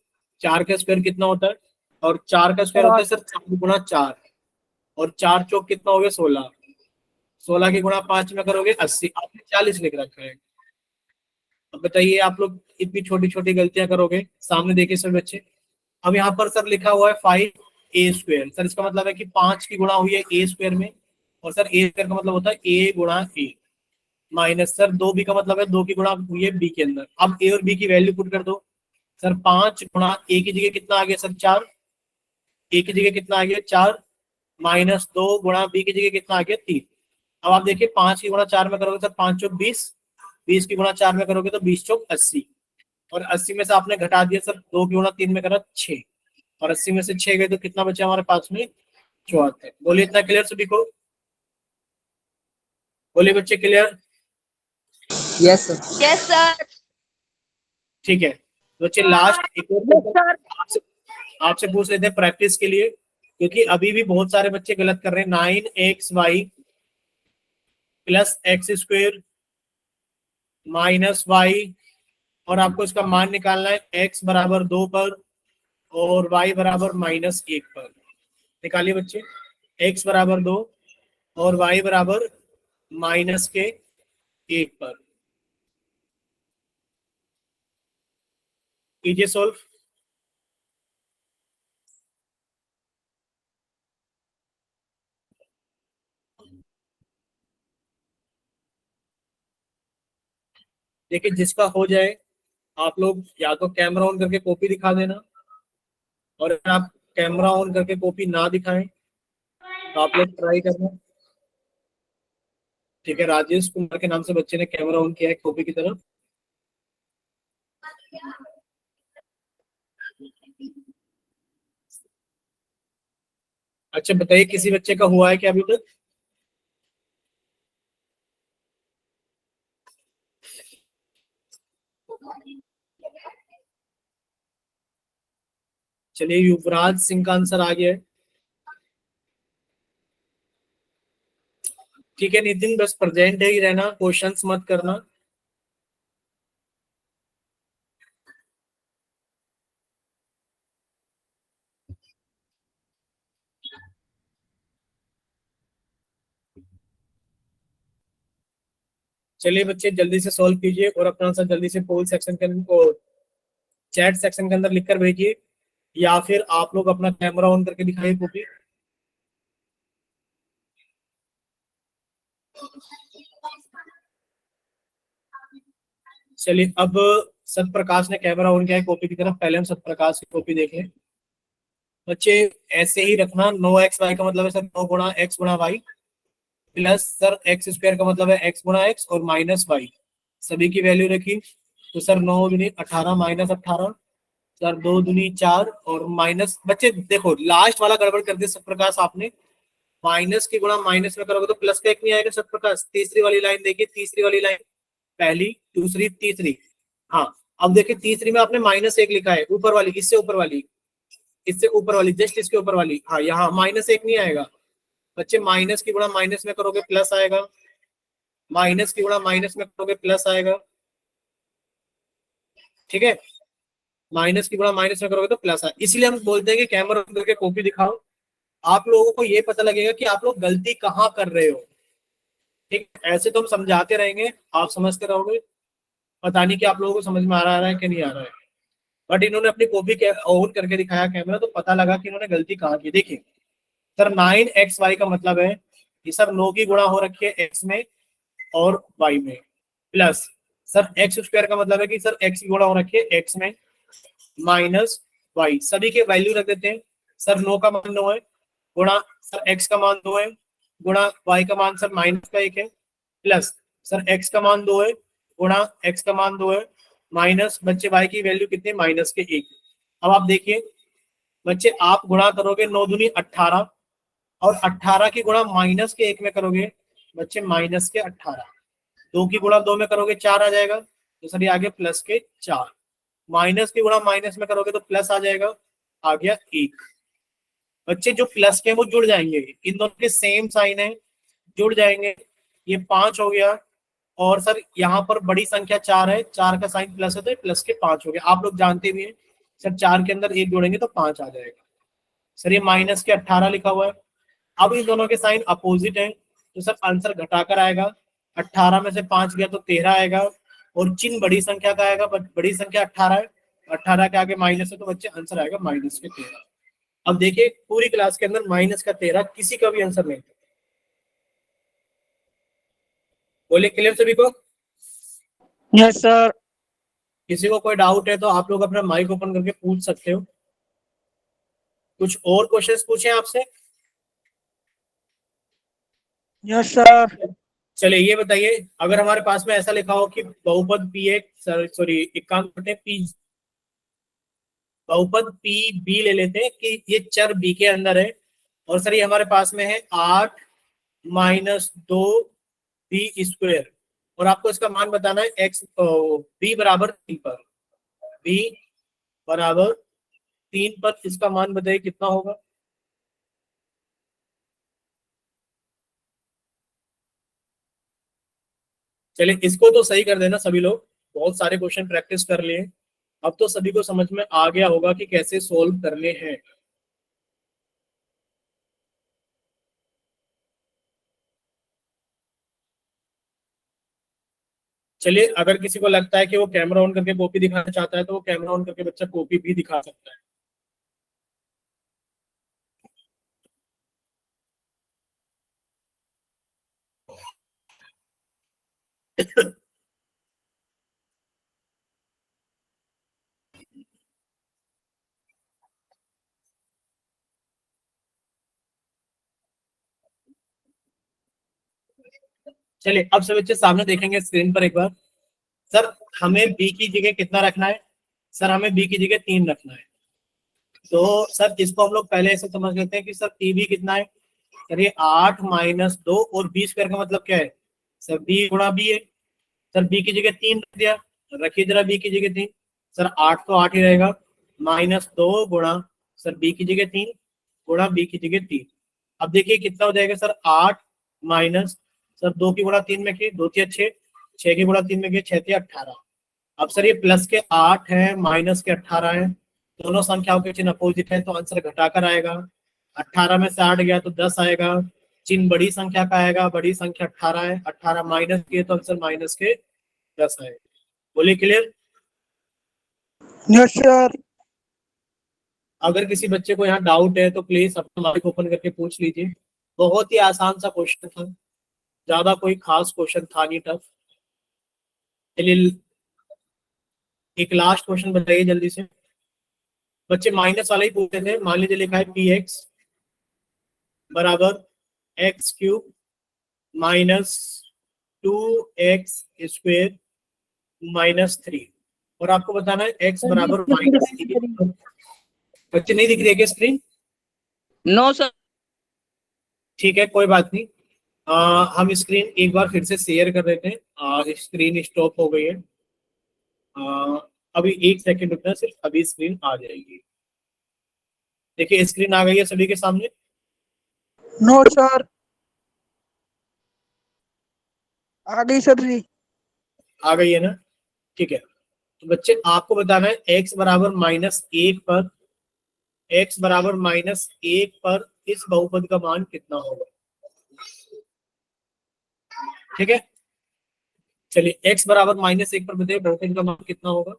S1: 4 का स्क्वायर कितना होता है? और 4 का स्क्वायर होता है सर 4 गुणा 4, और 4 चौक कितना हो गया 16। 16 की गुणा 5 में करोगे 80, आपने 40 लिख रखा है। अब बताइए आप लोग इतनी छोटी छोटी गलतियां करोगे, सामने देखिए सर बच्चे। अब यहाँ पर सर लिखा हुआ है 5a², सर इसका मतलब है कि 5 की गुणा हुई है a² में, और सर a² का मतलब होता है a गुणा a, माइनस सर 2b का मतलब है 2 की गुणा हुई है b के अंदर। अब a और b की वैल्यू पुट कर दो। सर 5 गुणा a की जगह कितना आ गया सर 4, a की जगह कितना आ गया 4, माइनस 2 गुणा b की जगह कितना आ गया 3। अब आप देखिए 5 की गुणा 4 में करोगे सर 5 चौक 20, 20 की गुणा 4 में करोगे तो 20 चौक 80, और 80 में से आपने घटा दिया सर 2 की गुणा 3 में करा 6, और 80 में से 6 गए तो कितना बचा हमारे पास में 74। बोलिए इतना क्लियर सभी को? बोलिए बच्चे clear?
S3: Yes sir. Yes sir.
S1: ठीक है बच्चे, लास्ट एक और क्वेश्चन आपसे आपसे पूछ लेते हैं प्रैक्टिस के लिए, क्योंकि अभी भी बहुत सारे बच्चे गलत कर रहे हैं। 9xy plus x² minus y, और आपको इसका मान निकालना है x बराबर 2 पर और y बराबर -1 पर। निकालिए बच्चे, x बराबर 2 और y बराबर -1 पर। कीजिए सोल्व। देखिए जिसका हो जाए आप लोग या तो कैमरा ऑन करके कॉपी दिखा देना, और अगर आप कैमरा ऑन करके कॉपी ना दिखाएं तो आप लोग ट्राई करना। ठीक है, राजेश कुमार के नाम से बच्चे ने कैमरा ऑन किया है कॉपी की तरफ। अच्छा बताइए, किसी बच्चे का हुआ है क्या अभी तक? चलिए, युवराज सिंह का आंसर आ गया है। ठीक है नितिन, बस प्रेजेंट है ही रहना, क्वेश्चंस मत करना। चलिए बच्चे, जल्दी से सॉल्व कीजिए और अपना आंसर जल्दी से पोल सेक्शन के अंदर, चैट सेक्शन के अंदर लिखकर भेजिए, या फिर आप लोग अपना कैमरा ऑन करके दिखाइए कॉपी। चलिए, अब सत प्रकाश ने कैमरा ऑन किया है कॉपी की तरफ, पहले हम सत प्रकाश की कॉपी देखें। बच्चे ऐसे ही रखना, 9x y का मतलब है सर 9 गुणा x गुणा y, plus sir x square का मतलब है x गुणा x, और माइनस y। सभी की वैल्यू रखी, तो सर 9 दूनी 18 माइनस 18, सर 2 दूनी 4, और माइनस, बच्चे देखो लास्ट वाला गड़बड़ कर दिया सत प्रकाश आपने, माइनस की गुणा माइनस में करोगे तो प्लस का एक नहीं आएगा सत प्रकाश। तीसरी वाली लाइन देखिए, तीसरी वाली लाइन, पहली दूसरी तीसरी, हाँ। अब देखिए तीसरी में आपने -1 लिखा है, ऊपर वाली, इससे ऊपर वाली, इससे ऊपर वाली, जस्ट इसके ऊपर वाली, हाँ यहाँ -1 नहीं आएगा बच्चे। माइनस की गुणा माइनस में करोगे प्लस आएगा, माइनस की गुणा माइनस में करोगे प्लस आएगा, ठीक है। माइनस की गुणा माइनस में करोगे तो प्लस आएगा, इसीलिए हम बोलते हैं कि कैमरा करके कॉपी दिखाओ, आप लोगों को ये पता लगेगा कि आप लोग गलती कहाँ कर रहे हो। ठीक, ऐसे तो हम समझाते रहेंगे, आप समझते रहोगे, पता नहीं कि आप लोगों को समझ में आ रहा है कि नहीं आ रहा है। बट इन्होंने अपनी कॉपी ऑन करके दिखाया कैमरा, तो पता लगा कि इन्होंने गलती कहाँ की। देखिए सर 9xy का मतलब है ये सर 9 की गुणा हो रखी है x में और y में, प्लस सर एक्स स्क्वायर का मतलब है कि सर x की गुणा हो रखी है x में माइनस y। सभी के वैल्यू रख देते हैं, सर 9 का मान 9 है, गुणा सर x का मान 2 है, गुणा y का मान सर -1 है, प्लस सर x का मान 2 है, गुणा x का मान 2 है, माइनस बच्चे y की वैल्यू कितनी, -1। अब आप देखिए बच्चे, आप गुणा करोगे 9 दूनी 18, और 18 की गुणा -1 में करोगे बच्चे -18, 2 की गुणा 2 में करोगे 4 आ जाएगा, तो सर ये आ गया +4। माइनस की गुणा माइनस में करोगे तो प्लस आ जाएगा, आ गया 1। बच्चे जो प्लस के वो जुड़ जाएंगे, इन दोनों के सेम साइन है, जुड़ जाएंगे, ये 5 हो गया, और सर यहाँ पर बड़ी संख्या 4 है, 4 का साइन प्लस है तो प्लस के 5 हो गया। आप लोग जानते भी हैं सर 4 के अंदर 1 जोड़ेंगे तो 5 आ जाएगा। सर ये -18 लिखा हुआ है, अब इन दोनों के साइन अपोजिट है, तो सर आंसर घटाकर आएगा, 18 में से 5 गया तो 13 आएगा, और चिन्ह बड़ी संख्या का आएगा, बट बड़ी संख्या 18 है, 18 के आगे माइनस है, तो बच्चे आंसर आएगा -13। अब देखिए पूरी क्लास के अंदर -13 किसी का भी आंसर नहीं था। बोले क्लियर सभी को?
S2: Yes sir.
S1: किसी को कोई डाउट है तो आप लोग अपना माइक ओपन करके पूछ सकते हो। कुछ और क्वेश्चंस पूछे आपसे?
S2: Yes sir.
S1: चलिए ये बताइए, अगर हमारे पास में ऐसा लिखा हो कि बहुपद पी एक, सॉरी एक काम करते हैं, पी बहुपद पी बी ले लेते हैं कि ये चर बी के अंदर है, और सर ये हमारे पास में है 8 -2 बी स्क्वायर, और आपको इसका मान बताना है एक्स बी बराबर 3 पर, बी बराबर 3 पर इसका मान बताइए कितना होगा। चलिए इसको तो सही कर देना सभी लोग, बहुत सारे क्वेश्चन प्रैक्टिस कर लिए, अब तो सभी को समझ में आ गया होगा कि कैसे सोल्व करने हैं। चलिए, अगर किसी को लगता है कि वो कैमरा ऑन करके कॉपी दिखाना चाहता है तो वो कैमरा ऑन करके बच्चा कॉपी भी दिखा सकता है। चलिए अब सब बच्चे सामने देखेंगे स्क्रीन पर एक बार। सर हमें बी की जगह कितना रखना है? सर हमें बी की जगह 3 रखना है, तो सर इसको हम लोग पहले ऐसे समझ लेते हैं कि सर टीबी कितना है, सर ये 8 माइनस 2 और 20 स्क्वायर का मतलब क्या है सर, बी गुणा बी है। सर बी की जगह 3 रख दिया, रखिए जरा बी की जगह 3, सर 8 तो 8 ही रहेगा, माइनस 2 गुणा सर बी की जगह 3 गुणा बी की जगह 3। अब देखिए कितना हो जाएगा सर, 8 माइनस सर 2 की गुणा 3 में की 2 3 6, 6 की गुणा 3 में की 6 3 18। अब सर ये प्लस के 8 है माइनस के 18 है, दोनों संख्याओं के चिन्ह अपोजिट है तो आंसर घटाकर आएगा। 18 में से 8 गया तो 10 आएगा, चिन्ह बड़ी संख्या का आएगा, बड़ी संख्या 18 है, 18 माइनस के तो आंसर माइनस के 10 आएगा। बोलिए क्लियर।
S2: Yes sir.
S1: अगर किसी बच्चे को यहाँ डाउट है तो प्लीज अपना माइक ओपन करके पूछ लीजिए। बहुत ही आसान सा क्वेश्चन था, ज्यादा कोई खास क्वेश्चन था नहीं, टफ। चलिए एक लास्ट क्वेश्चन बताइए जल्दी से। बच्चे माइनस वाला ही पूछते थे। मान लीजिए लिखा है पी एक्स बराबर x cube minus 2x square minus 3, और आपको बताना है x बराबर माइनस। बच्चे नहीं दिख रही है क्या स्क्रीन?
S3: No sir.
S1: ठीक है कोई बात नहीं, हम स्क्रीन एक बार फिर से शेयर कर देते हैं। स्क्रीन स्टॉप हो गई है। अभी 1 सेकंड रुकना, सिर्फ अभी स्क्रीन आ जाएगी। देखिए स्क्रीन आ गई है सभी के सामने।
S2: No sir. आ गई सर जी।
S1: आ गई है ना, ठीक है। तो बच्चे आपको बताना है x बराबर -1 पर, x बराबर -1 पर इस बहुपद का मान कितना होगा। ठीक है, चलिए x बराबर -1 पर बताइए बहुपद का मान कितना होगा।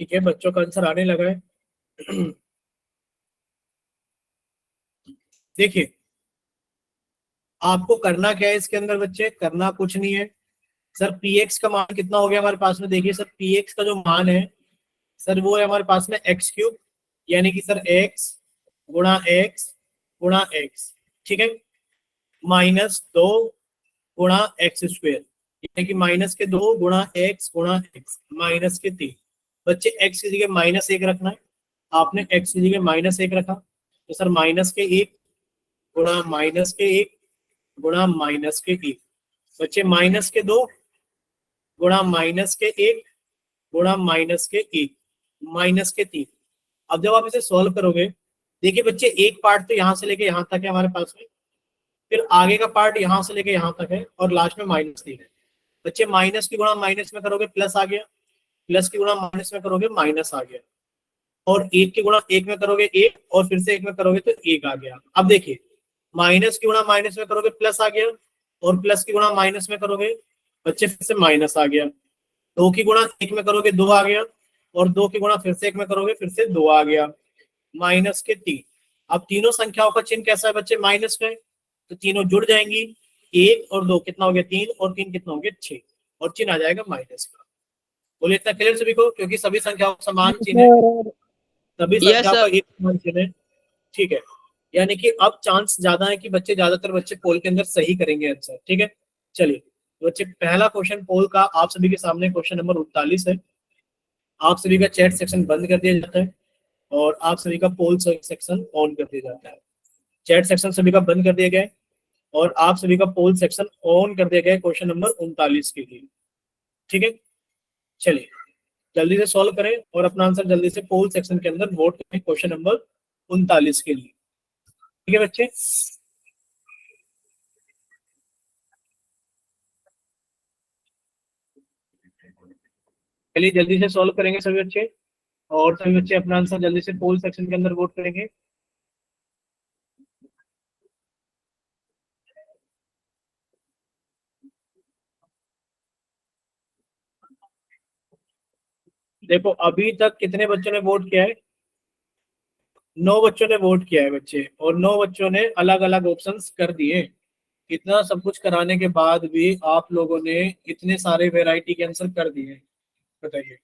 S1: ठीक है, बच्चों का आंसर आने लगा है। देखिए आपको करना क्या है इसके अंदर बच्चे, करना कुछ नहीं है। सर पी एक्स का मान कितना हो गया हमारे पास में, देखिए सर पी एक्स का जो मान है सर वो है हमारे पास में एक्स क्यूब, यानी कि सर एक्स गुणा एक्स, ठीक है, -2 गुणा एक्स स्क्वेयर, यानी कि -2 गुणा एक्स माइनस के 3। बच्चे एक्स की जगह -1 रखना है, आपने एक्स की जगह -1 रखा तो सर -1 गुणा -1 गुणा -1। बच्चे -2 गुणा -1 गुणा -1 -3। अब जब आप इसे सॉल्व करोगे, देखिए बच्चे एक पार्ट तो यहाँ से लेके यहाँ तक है हमारे पास में, फिर आगे का पार्ट यहाँ से लेके यहाँ तक है, और लास्ट में -3 है। बच्चे माइनस की गुणा माइनस में करोगे प्लस आ गया, प्लस की गुणा माइनस में करोगे माइनस आ गया, और एक की गुणा एक में करोगे एक, और फिर से एक में करोगे तो एक आ गया। अब देखिए माइनस की गुणा माइनस में करोगे प्लस आ गया, और प्लस की गुणा माइनस में करोगे बच्चे फिर से माइनस आ गया। 2 की गुणा एक में करोगे 2 आ गया, और 2 की गुणा फिर से एक में करोगे फिर से 2 आ गया, -3। अब तीनों संख्याओं का चिन्ह कैसा है बच्चे, माइनस में, तो तीनों जुड़ जाएंगी। 1 और 2 कितना हो गया 3, और 3 कितना हो गया 6, और चिन्ह आ जाएगा माइनस का। बोले इतना क्लियर सभी को, क्योंकि सभी संख्याओं का समान चिन्ह है, सभी
S3: यस
S1: संख्याओं का
S3: सर।
S1: एक समान चिन्ह है। ठीक है, यानी कि अब चांस ज्यादा है कि बच्चे, ज्यादातर बच्चे पोल के अंदर सही करेंगे आंसर। ठीक है, चलिए तो बच्चे पहला क्वेश्चन पोल का आप सभी के सामने क्वेश्चन नंबर 39 है। आप सभी का चैट सेक्शन बंद कर दिया जाता है, और आप सभी का पोल सेक्शन ऑन कर दिया जाता है। चैट सेक्शन सभी का बंद कर दिया गया है, और आप सभी का पोल सेक्शन ऑन कर दिया गया है क्वेश्चन नंबर 39 के लिए। ठीक है, चलिए जल्दी से सॉल्व करें और अपना आंसर जल्दी से पोल सेक्शन के अंदर वोट करें क्वेश्चन नंबर 39 के लिए। ठीक है बच्चे, चलिए जल्दी से सॉल्व करेंगे सभी बच्चे, और सभी बच्चे अपना आंसर जल्दी से पोल सेक्शन के अंदर वोट करेंगे। देखो अभी तक कितने बच्चों ने वोट किया है? 9 बच्चों ने वोट किया है बच्चे, और 9 बच्चों ने अलग अलग ऑप्शंस कर दिए। इतना सब कुछ कराने के बाद भी आप लोगों ने इतने सारे वेराइटी के आंसर कर दिए, बताइए।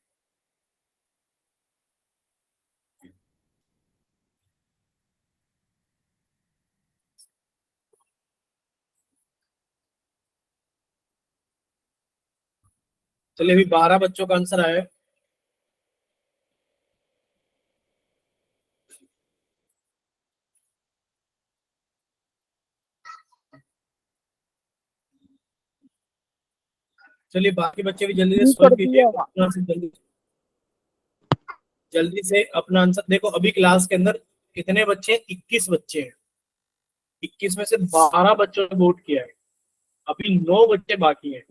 S1: चलिए अभी 12 बच्चों का आंसर आया है। चलिए बाकी बच्चे भी जल्दी से
S2: जी
S1: सॉल्व
S2: कर
S1: कीजिए,
S2: दिया।
S1: अपना आंसर जल्दी जल्दी से अपना आंसर। देखो अभी क्लास के अंदर कितने बच्चे हैं? 21 बच्चे हैं। 21 में से 12 बच्चों ने वोट किया है, अभी 9 बच्चे बाकी हैं।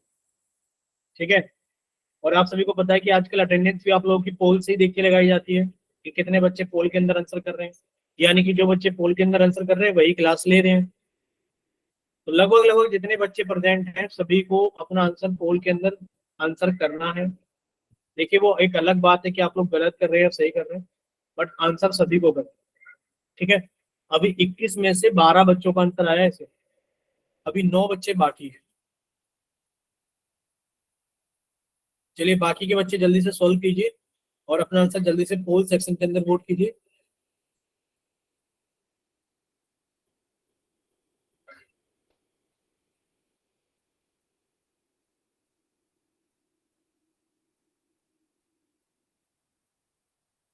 S1: ठीक है, और आप सभी को पता है कि आजकल अटेंडेंस भी आप लोगों की पोल से ही देख के लगाई जाती है कि कितने बच्चे पोल के अंदर आंसर कर रहे हैं, यानी कि जो बच्चे पोल के अंदर आंसर कर रहे हैं वही क्लास ले रहे हैं। तो लगभग लगभग जितने बच्चे प्रेजेंट हैं सभी को अपना आंसर पोल के अंदर आंसर करना है। देखिए वो एक अलग बात है कि आप लोग गलत कर रहे हैं या सही कर रहे हैं, बट आंसर सभी को करना है। ठीक है, अभी 21 में से 12 बच्चों का आंसर आया है इसे, अभी 9 बच्चे बाकी हैं। चलिए बाकी के बच्चे जल्दी से सॉल्व कीजिए और अपना आंसर जल्दी से पोल सेक्शन के अंदर वोट कीजिए।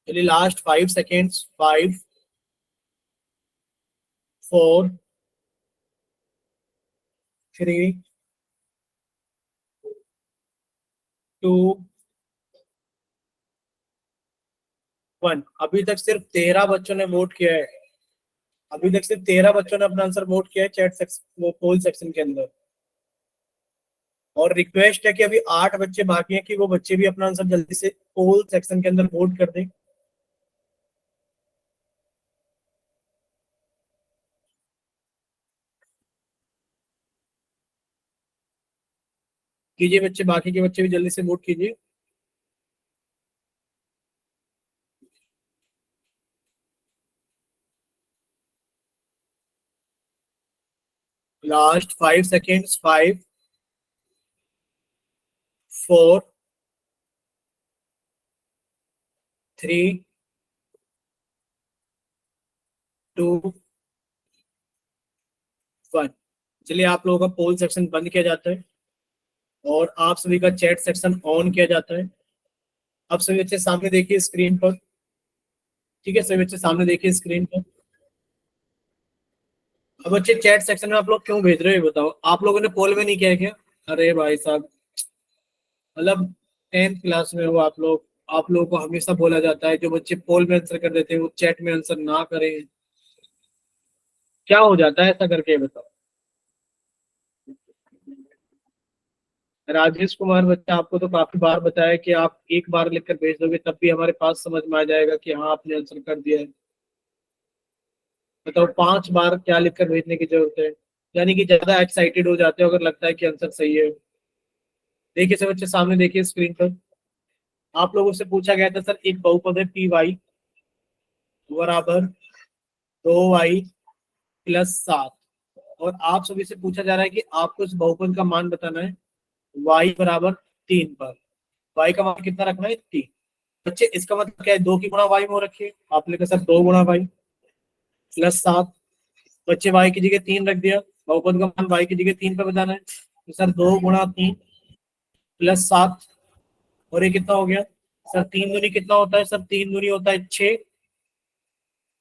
S1: चलिए लास्ट 5 सेकेंड्स, 5, 4, 3, 2, 1। अभी तक सिर्फ 13 बच्चों ने वोट किया है, अभी तक सिर्फ 13 बच्चों ने अपना आंसर वोट किया है चैट सेक्शन, वो पोल सेक्शन के अंदर। और रिक्वेस्ट है कि अभी 8 बच्चे बाकी हैं कि वो बच्चे भी अपना आंसर जल्दी से पोल सेक्शन के अंदर वोट कर दें। कीजिए बच्चे, बाकी के बच्चे भी जल्दी से वोट कीजिए। Last 5 seconds, 5, 4, 3, 2, 1। चलिए आप लोगों का पोल सेक्शन बंद किया जाता है और आप सभी का चैट सेक्शन ऑन किया जाता है। अब सभी बच्चे सामने देखिए स्क्रीन पर। ठीक है, सभी बच्चे सामने देखिए स्क्रीन पर। अब बच्चे चैट सेक्शन में आप लोग क्यों भेज रहे हो बताओ? आप लोगों ने पोल में नहीं किया है क्या? अरे भाई साहब, मतलब 10th क्लास में हो आप लोग, आप लोगों को हमेशा बोला जाता है जो बच्चे पोल में आंसर कर देते हैं वो चैट में आंसर ना करें। क्या हो जाता है ऐसा करके बताओ? राजेश कुमार बच्चा, आपको तो काफी बार बताया कि आप एक बार लिखकर भेज दोगे तब भी हमारे पास समझ में आ जाएगा कि हाँ आपने आंसर कर दिया है। बताओ 5 बार क्या लिखकर भेजने की जरूरत है? यानी कि ज्यादा एक्साइटेड हो जाते हो अगर लगता है कि आंसर सही है। देखिए सब बच्चे सामने देखिए स्क्रीन पर। आप लोगों से पूछा गया था सर एक बहुपद है पी वाई बराबर 2y+7, और आप सभी से पूछा जा रहा है कि आपको इस बहुपद का मान बताना है y बराबर 3 पर। y का मान कितना रखना है? 3। बच्चे इसका मतलब क्या है? 2 की गुणा y में हो रखी है, आप लिखा सर 2 गुणा y+7। बच्चे y की जगह 3 रख दिया, बहुपद का मान y की जगह 3 पर बताना है, तो सर 2 गुणा 3+7। और ये कितना हो गया सर? 3 दूनी कितना होता है सर? 3 दूनी होता है 6,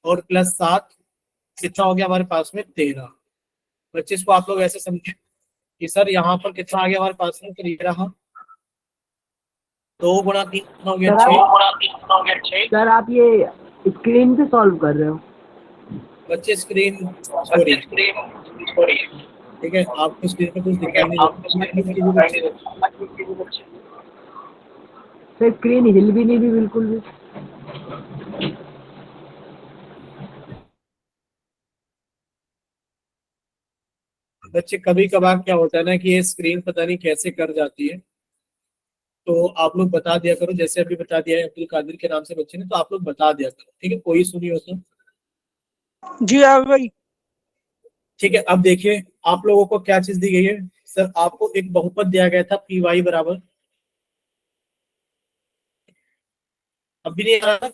S1: और +7 कितना हो गया हमारे पास में? 13। बच्चे इसको आप लोग ऐसे समझे कि सर यहाँ पर कितना आ गया हमारे पास में? तो ये रहा 2 गुणा 3 कितना हो गया? 6।
S4: सर आप ये स्क्रीन पे सॉल्व कर रहे हो?
S1: बच्चे स्क्रीन सॉरी, ठीक है, आपको स्क्रीन पे कुछ दिखाई नहीं देता।
S4: सर स्क्रीन हिल भी नहीं थी बिल्कुल भी।
S1: बच्चे कभी कभार क्या होता है ना कि ये स्क्रीन पता नहीं कैसे कर जाती है, तो आप लोग बता दिया करो, जैसे अभी बता दिया है अब्दुल कादिर के नाम से बच्चे ने, तो आप लोग बता दिया करो, ठीक है, कोई सुनी हो तो।
S2: जी हाँ भाई।
S1: ठीक है, अब देखिए आप लोगों को क्या चीज दी गई है। सर आपको एक बहुपद दिया गया था पी वाई बराबर, अब भी नहीं आ रहा।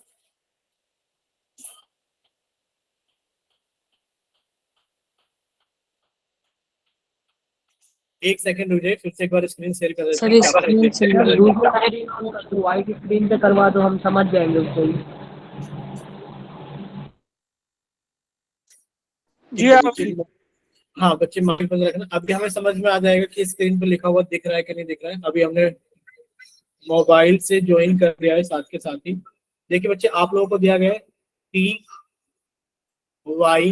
S1: एक सेकंड रुक जाइए, फिर से एक बार स्क्रीन शेयर कर देते
S3: सर
S1: हैं, आप
S3: स्क्रीन
S1: देखते
S3: से
S1: हैं।
S4: दूसरा स्क्रीन ऑन कर दो, वाइट स्क्रीन पे करवा दो, हम समझ जाएंगे उसको ही।
S2: जी
S1: ठीक है
S2: हाँ
S1: बच्चे,
S2: भाई।
S1: हाँ बच्चे माइंड पर रखना, अभी हमें समझ में आ जाएगा कि स्क्रीन पर लिखा हुआ दिख रहा है कि नहीं दिख रहा है। अभी हमने मोबाइल से ज्वाइन कर दिया है साथ के साथ ही। देखिए बच्चे आप लोगों को दिया गया है पी वाई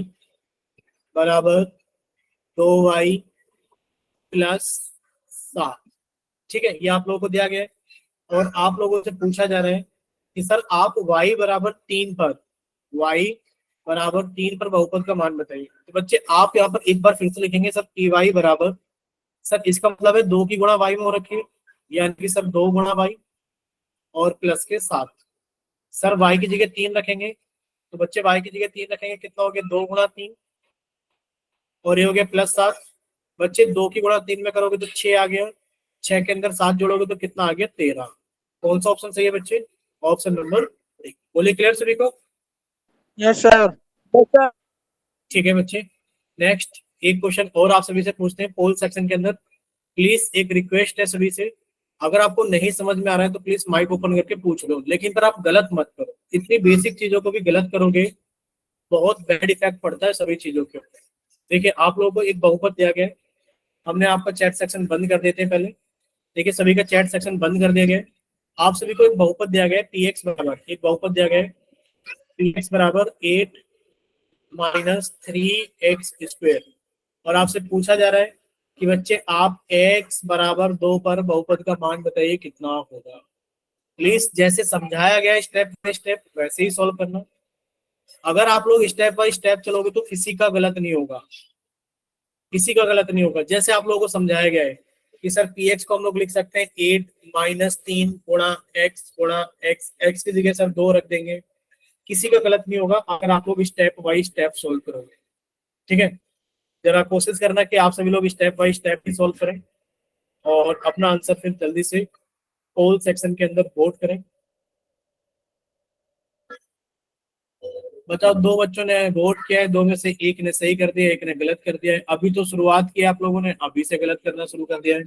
S1: बराबर 2y प्लस 7। ठीक है, ये आप लोगों को दिया गया है, और आप लोगों से पूछा जा रहा है कि सर आप y बराबर 3 पर, y बराबर 3 पर बहुपद का मान बताइए। तो बच्चे आप यहाँ पर एक बार फिर से लिखेंगे सर पी वाई बराबर, सर इसका मतलब है 2 की गुणा y में हो रखी है, यानी कि सर 2 गुणा y और प्लस के 7। सर y की जगह 3 रखेंगे, तो बच्चे y की जगह 3 रखेंगे, कितना हो गया 2 गुणा 3, और ये हो गया प्लस 7। बच्चे 2 की गुणा 3 में करोगे तो 6 आ गया, 6 के अंदर 7 जोड़ोगे तो कितना आ गया 13। कौन सा ऑप्शन सही है बच्चे? Option number 3। बोलिए क्लियर सभी को?
S2: Yes sir.
S1: ठीक है बच्चे, नेक्स्ट एक क्वेश्चन और आप सभी से पूछते हैं पोल सेक्शन के अंदर। प्लीज एक रिक्वेस्ट है सभी से, अगर आपको नहीं समझ में आ रहा है तो प्लीज माइक ओपन करके पूछ लो, लेकिन पर आप गलत मत करो, इतनी बेसिक चीजों को भी गलत करोगे बहुत बैड इफेक्ट पड़ता है सभी चीजों के ऊपर। देखिए आप लोगों को एक बहुपद दिया गया है, हमने आपका चैट सेक्शन बंद कर देते हैं पहले। देखिए सभी का चैट सेक्शन बंद कर दिया गया है। आप सभी को एक बहुपद दिया गया है पी एक्स बराबर, एक बहुपद दिया गया है पी एक्स बराबर 8 माइनस 3x², और आपसे पूछा जा रहा है कि बच्चे आप x बराबर 2 पर बहुपद का मान बताइए कितना होगा। प्लीज जैसे समझाया गया स्टेप बाय स्टेप वैसे ही सॉल्व करना। अगर आप लोग स्टेप बाय स्टेप चलोगे तो किसी का गलत नहीं होगा, किसी का गलत नहीं होगा। जैसे आप लोगों को समझाया गया है कि सर पी एक्स को हम लोग लिख सकते हैं 8 माइनस 3 गुणा एक्स, एक्स की जगह सर 2 रख देंगे, किसी का गलत नहीं होगा अगर आप लोग स्टेप बाय स्टेप सोल्व करोगे। ठीक है, जरा कोशिश करना कि आप सभी लोग step by step he solve करें, और अपना आंसर फिर जल्दी से पोल सेक्शन के अंदर वोट करें। बताओ, दो बच्चों ने वोट किया है, दो में से एक ने सही कर दिया, एक ने गलत कर दिया है। अभी तो शुरुआत की आप लोगों ने, अभी से गलत करना शुरू कर दिया है।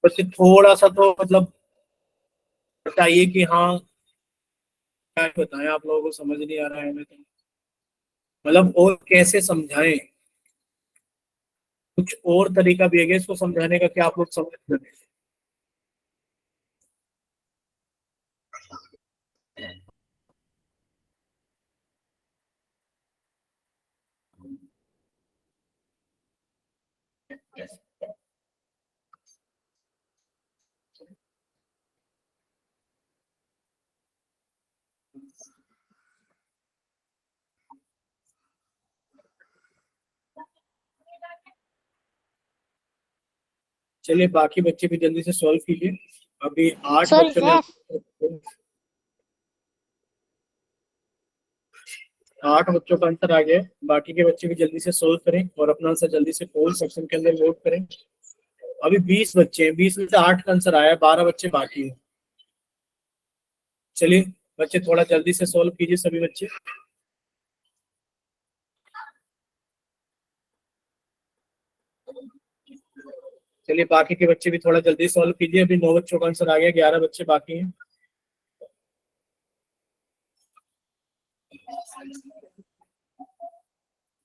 S1: बस थोड़ा सा तो मतलब बताइए कि हाँ, क्या बताएं, आप लोगों को समझ नहीं आ रहा है हमें तो, मतलब और कैसे समझाएं, कुछ और तरीका भी है इसको समझाने का कि आप लोग समझ सकें। चलिए बाकी बच्चे भी जल्दी से सॉल्व कीजिए। अभी 8
S3: सर
S1: बच्चों ने, 8 बच्चों का आंसर आ गया है। बाकी के बच्चे भी जल्दी से सोल्व करें और अपना आंसर जल्दी से पोल सेक्शन के अंदर वोट करें। अभी 20 बच्चे हैं, 20 में से 8 का आंसर आया है, 12 बच्चे बाकी हैं। चलिए बच्चे थोड़ा जल्दी से सोल्व कीजिए सभी बच्चे। चलिए बाकी के बच्चे भी थोड़ा जल्दी सॉल्व कीजिए। अभी 9 बच्चों का आंसर आ गया, 11 बच्चे बाकी हैं।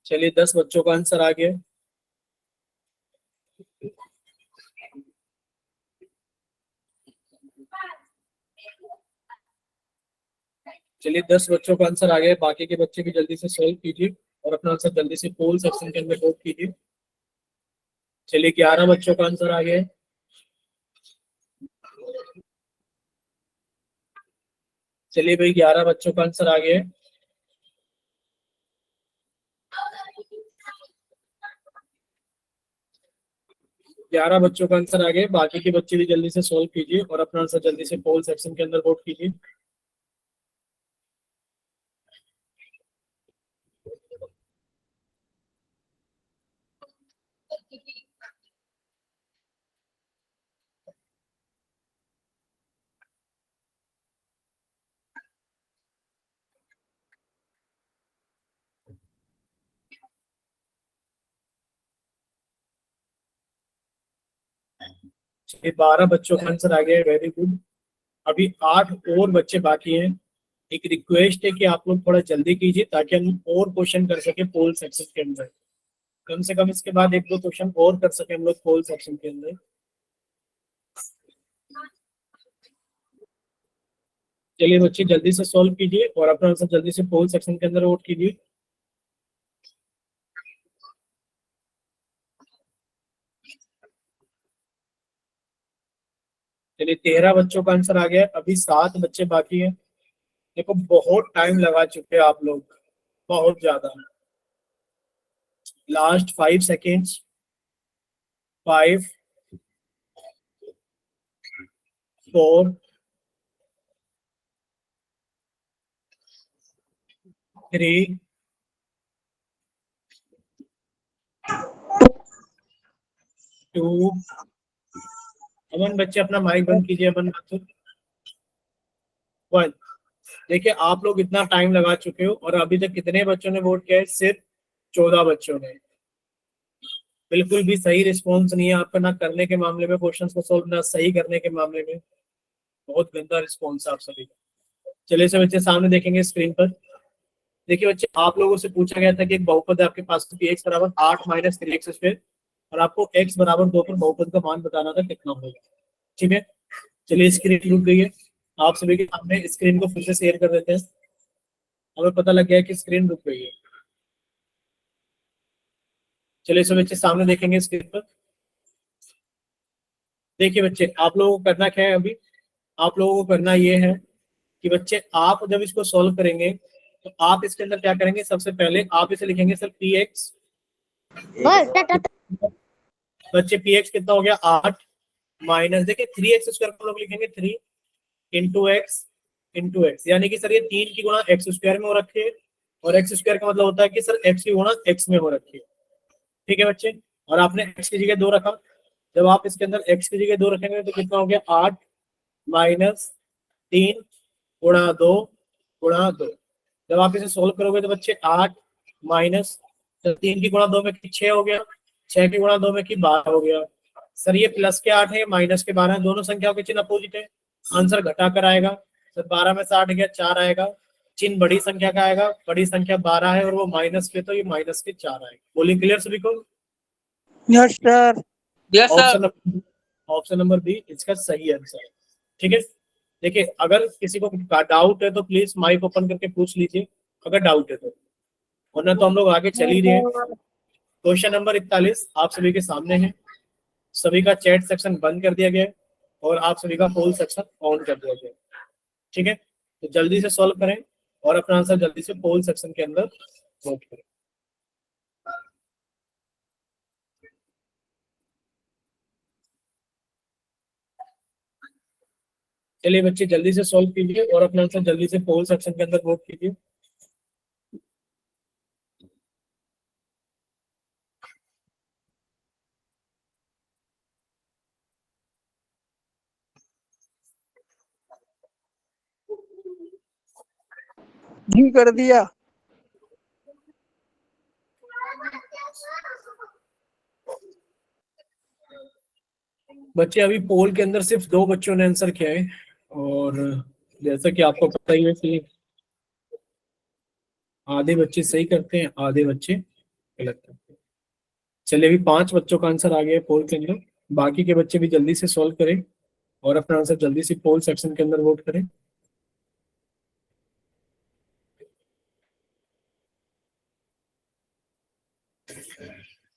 S1: चलिए 10 बच्चों का आंसर आ गया। चलिए 10 बच्चों का आंसर आ गया, बाकी के बच्चे भी जल्दी से सॉल्व कीजिए और अपना आंसर जल्दी से पोल सेक्शन के अंदर वोट कीजिए। चलिए 11 बच्चों का आंसर आ गया है। चलिए भाई 11 बच्चों का आंसर आ गया है। ग्यारह बच्चों का आंसर आ गया है। बाकी के बच्चे भी जल्दी से सॉल्व कीजिए और अपना आंसर जल्दी से पोल सेक्शन के अंदर वोट कीजिए। ये 12 बच्चों का आंसर आ गया है, वेरी गुड। अभी 8 और बच्चे बाकी हैं। एक रिक्वेस्ट है कि आप लोग थोड़ा जल्दी कीजिए ताकि हम और क्वेश्चन कर सके पोल सेक्शन के अंदर। कम से कम इसके बाद एक दो क्वेश्चन और कर सके हम लोग पोल सेक्शन के अंदर। चलिए बच्चे जल्दी से सॉल्व कीजिए और अपना आंसर जल्दी से पोल सेक्शन के अंदर वोट कीजिए। चलिए 13 बच्चों का आंसर आ गया है। अभी 7 बच्चे बाकी हैं। देखो बहुत टाइम लगा चुके हैं आप लोग, बहुत ज्यादा। Last 5 seconds. 5, 4, 3, 2। अमन बच्चे अपना माइक बंद कीजिए। अमन बच्चे 1। देखिए आप लोग इतना टाइम लगा चुके हो और अभी तक कितने बच्चों ने वोट किया है? सिर्फ 14 बच्चों ने। बिल्कुल भी सही रिस्पॉन्स नहीं है आपका, ना करने के मामले में क्वेश्चन को सोल्व, ना सही करने के मामले में। बहुत गंदा रिस्पॉन्स है आप सभी का। चलिए से बच्चे सामने देखेंगे स्क्रीन पर। देखिए बच्चे आप लोगों से पूछा गया था कि एक बहुपद है आपके पास पी एक्स बराबर 8 - 3x² और आपको x बराबर 2 पर बहुपद का मान बताना था कितना होगा। ठीक है, चलिए स्क्रीन रुक गई है। आप सभी के सामने स्क्रीन को फिर से शेयर कर देते हैं। हमें पता लग गया है कि स्क्रीन रुक गई है। चलिए सब बच्चे सामने देखेंगे स्क्रीन पर। देखिए बच्चे आप लोगों को करना क्या है अभी? आप लोगों को करना ये है कि बच्चे आप जब इसको सॉल्व करेंगे तो आप इसके अंदर क्या करेंगे? सबसे पहले आप इसे लिखेंगे सर पी एक्स। बच्चे पी एक्स कितना हो गया? 8 माइनस, देखिए 3x² को लोग लिखेंगे 3 इंटू एक्स इंटू एक्स, यानी कि सर ये 3 की गुणा x² में हो रखी है और x² का मतलब होता है कि सर x की गुणा x में हो रखी है। ठीक है बच्चे, और आपने x की जगह 2 रखा। जब आप इसके अंदर x की जगह 2 रखेंगे तो कितना हो गया? 8 माइनस 3 गुणा 2 गुणा 2। जब आप इसे सोल्व करोगे तो बच्चे 8 माइनस 3 की गुणा 2 में 6 हो गया, 6 की गुणा 2 में 12 हो गया। सर ये प्लस के 8 है, माइनस के 12 है, दोनों संख्याओं के चिन्ह अपोजिट है, आंसर घटा कर आएगा। सर 12 में से 8 गया 4 आएगा। चिन्ह बड़ी संख्या का आएगा, बड़ी संख्या 12 है और वो माइनस के, तो ये माइनस के 4 आएगा। बोलिए क्लियर सभी को?
S2: Yes sir.
S3: Yes, sir.
S1: Option number B इसका सही आंसर है। ठीक है, देखिए अगर किसी को डाउट है तो प्लीज माइक ओपन करके पूछ लीजिए, अगर डाउट है तो, वरना तो हम लोग आगे चल ही रहे हैं। क्वेश्चन नंबर 41 आप सभी के सामने है। सभी का चैट सेक्शन बंद कर दिया गया है और आप सभी का पोल सेक्शन ऑन कर दिया गया है। ठीक है, तो जल्दी से सॉल्व करें और अपना आंसर जल्दी से पोल सेक्शन के अंदर नोट करें। चलिए बच्चे जल्दी से सॉल्व कीजिए और अपना आंसर जल्दी से पोल सेक्शन के अंदर नोट कीजिए।
S2: जी कर दिया।
S1: बच्चे अभी पोल के अंदर सिर्फ 2 बच्चों ने आंसर किया है और जैसा कि आपको पता ही है कि आधे बच्चे सही करते हैं, आधे बच्चे गलत करते हैं। चलिए अभी 5 बच्चों का आंसर आ गया है पोल के अंदर। बाकी के बच्चे भी जल्दी से सॉल्व करें और अपना आंसर जल्दी से पोल सेक्शन के अंदर वोट करें।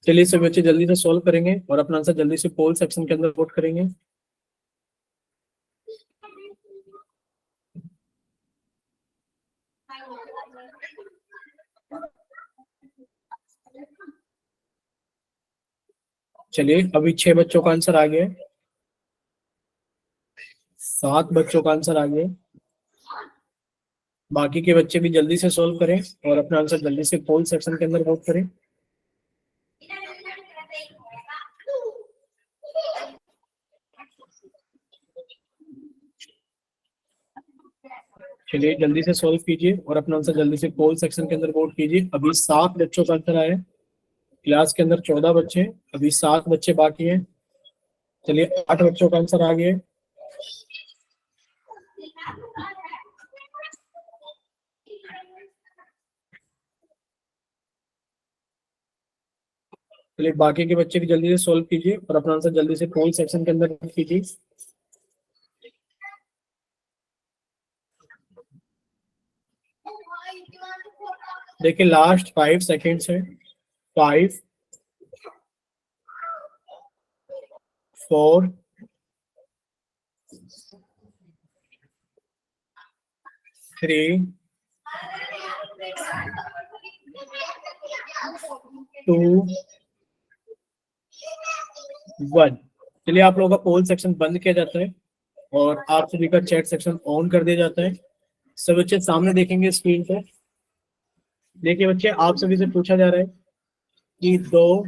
S1: चलिए सभी बच्चे जल्दी से सॉल्व करेंगे और अपना आंसर जल्दी से पोल सेक्शन के अंदर वोट करेंगे। चलिए अभी 6 बच्चों का आंसर आ गया है, 7 बच्चों का आंसर आ गया है। बाकी के बच्चे भी जल्दी से सॉल्व करें और अपना आंसर जल्दी से पोल सेक्शन के अंदर वोट करें। चलिए जल्दी से सॉल्व कीजिए और अपना आंसर जल्दी से पोल सेक्शन के अंदर वोट कीजिए। अभी 7 बच्चों का आंसर आया है, क्लास के अंदर 14 बच्चे हैं, अभी 7 बच्चे बाकी हैं। चलिए 8 बच्चों का आंसर आ गया है। चलिए बाकी के बच्चे भी जल्दी से सॉल्व कीजिए और अपना आंसर जल्दी से पोल सेक्शन के अंदर वोट कीजिए। देखिए लास्ट 5 सेकेंड्स है। 5 4 3 2 1। चलिए आप लोगों का पोल सेक्शन बंद किया जाता है और आप सभी का चैट सेक्शन ऑन कर दिया जाता है। सब बच्चे सामने देखेंगे स्क्रीन पे। देखिए बच्चे, आप सभी से पूछा जा रहा है कि 2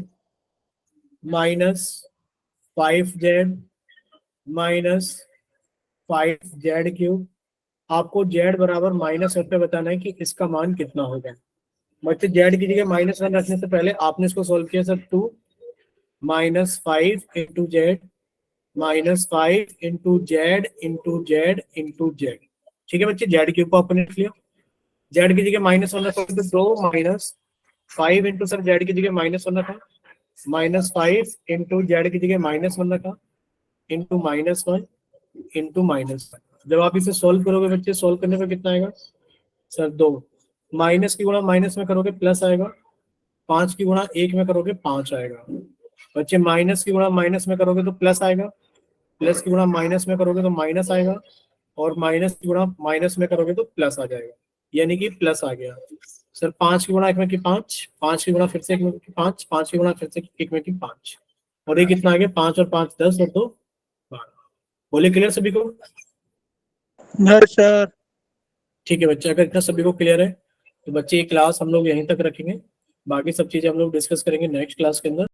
S1: minus 5z minus 5z cube, आपको z बराबर -1 पे बताना है कि इसका मान कितना होगा। बच्चे z की जगह -1 रखने से पहले आपने इसको सॉल्व किया sir 2 -5 into Z -5 into Z into Z into Z. ठीक है बच्चे, जेड क्यूब को आपने लिख लिया। जेड की जगह -1 रखा तो 2 -5 इंटू सर जेड की जगह -1 रखा, -5 इंटू जेड की जगह -1 रखा इंटू -1 इंटू -1। जब आप इसे सॉल्व करोगे बच्चे, सॉल्व करने पे कितना आएगा सर 2। माइनस की गुणा माइनस में करोगे प्लस आएगा, 5 की गुणा 1 में करोगे 5 आएगा। बच्चे माइनस की गुणा माइनस में करोगे तो प्लस आएगा, प्लस की गुणा माइनस में करोगे तो माइनस आएगा, और माइनस की गुणा माइनस में करोगे तो प्लस आ जाएगा, यानी कि प्लस आ गया। सर 5 की गुणा 1 में की 5, 5 की गुणा फिर से 1 में की 5, 5 की गुणा फिर से 1 में की 5, और ये कितना आ गया 5 और 5 10 और 2 12। बोले क्लियर सभी को?
S2: Yes sir.
S1: ठीक है बच्चे, अगर इतना सभी को क्लियर है तो बच्चे ये क्लास हम लोग यहीं तक रखेंगे, बाकी सब चीजें हम लोग डिस्कस करेंगे नेक्स्ट क्लास के अंदर।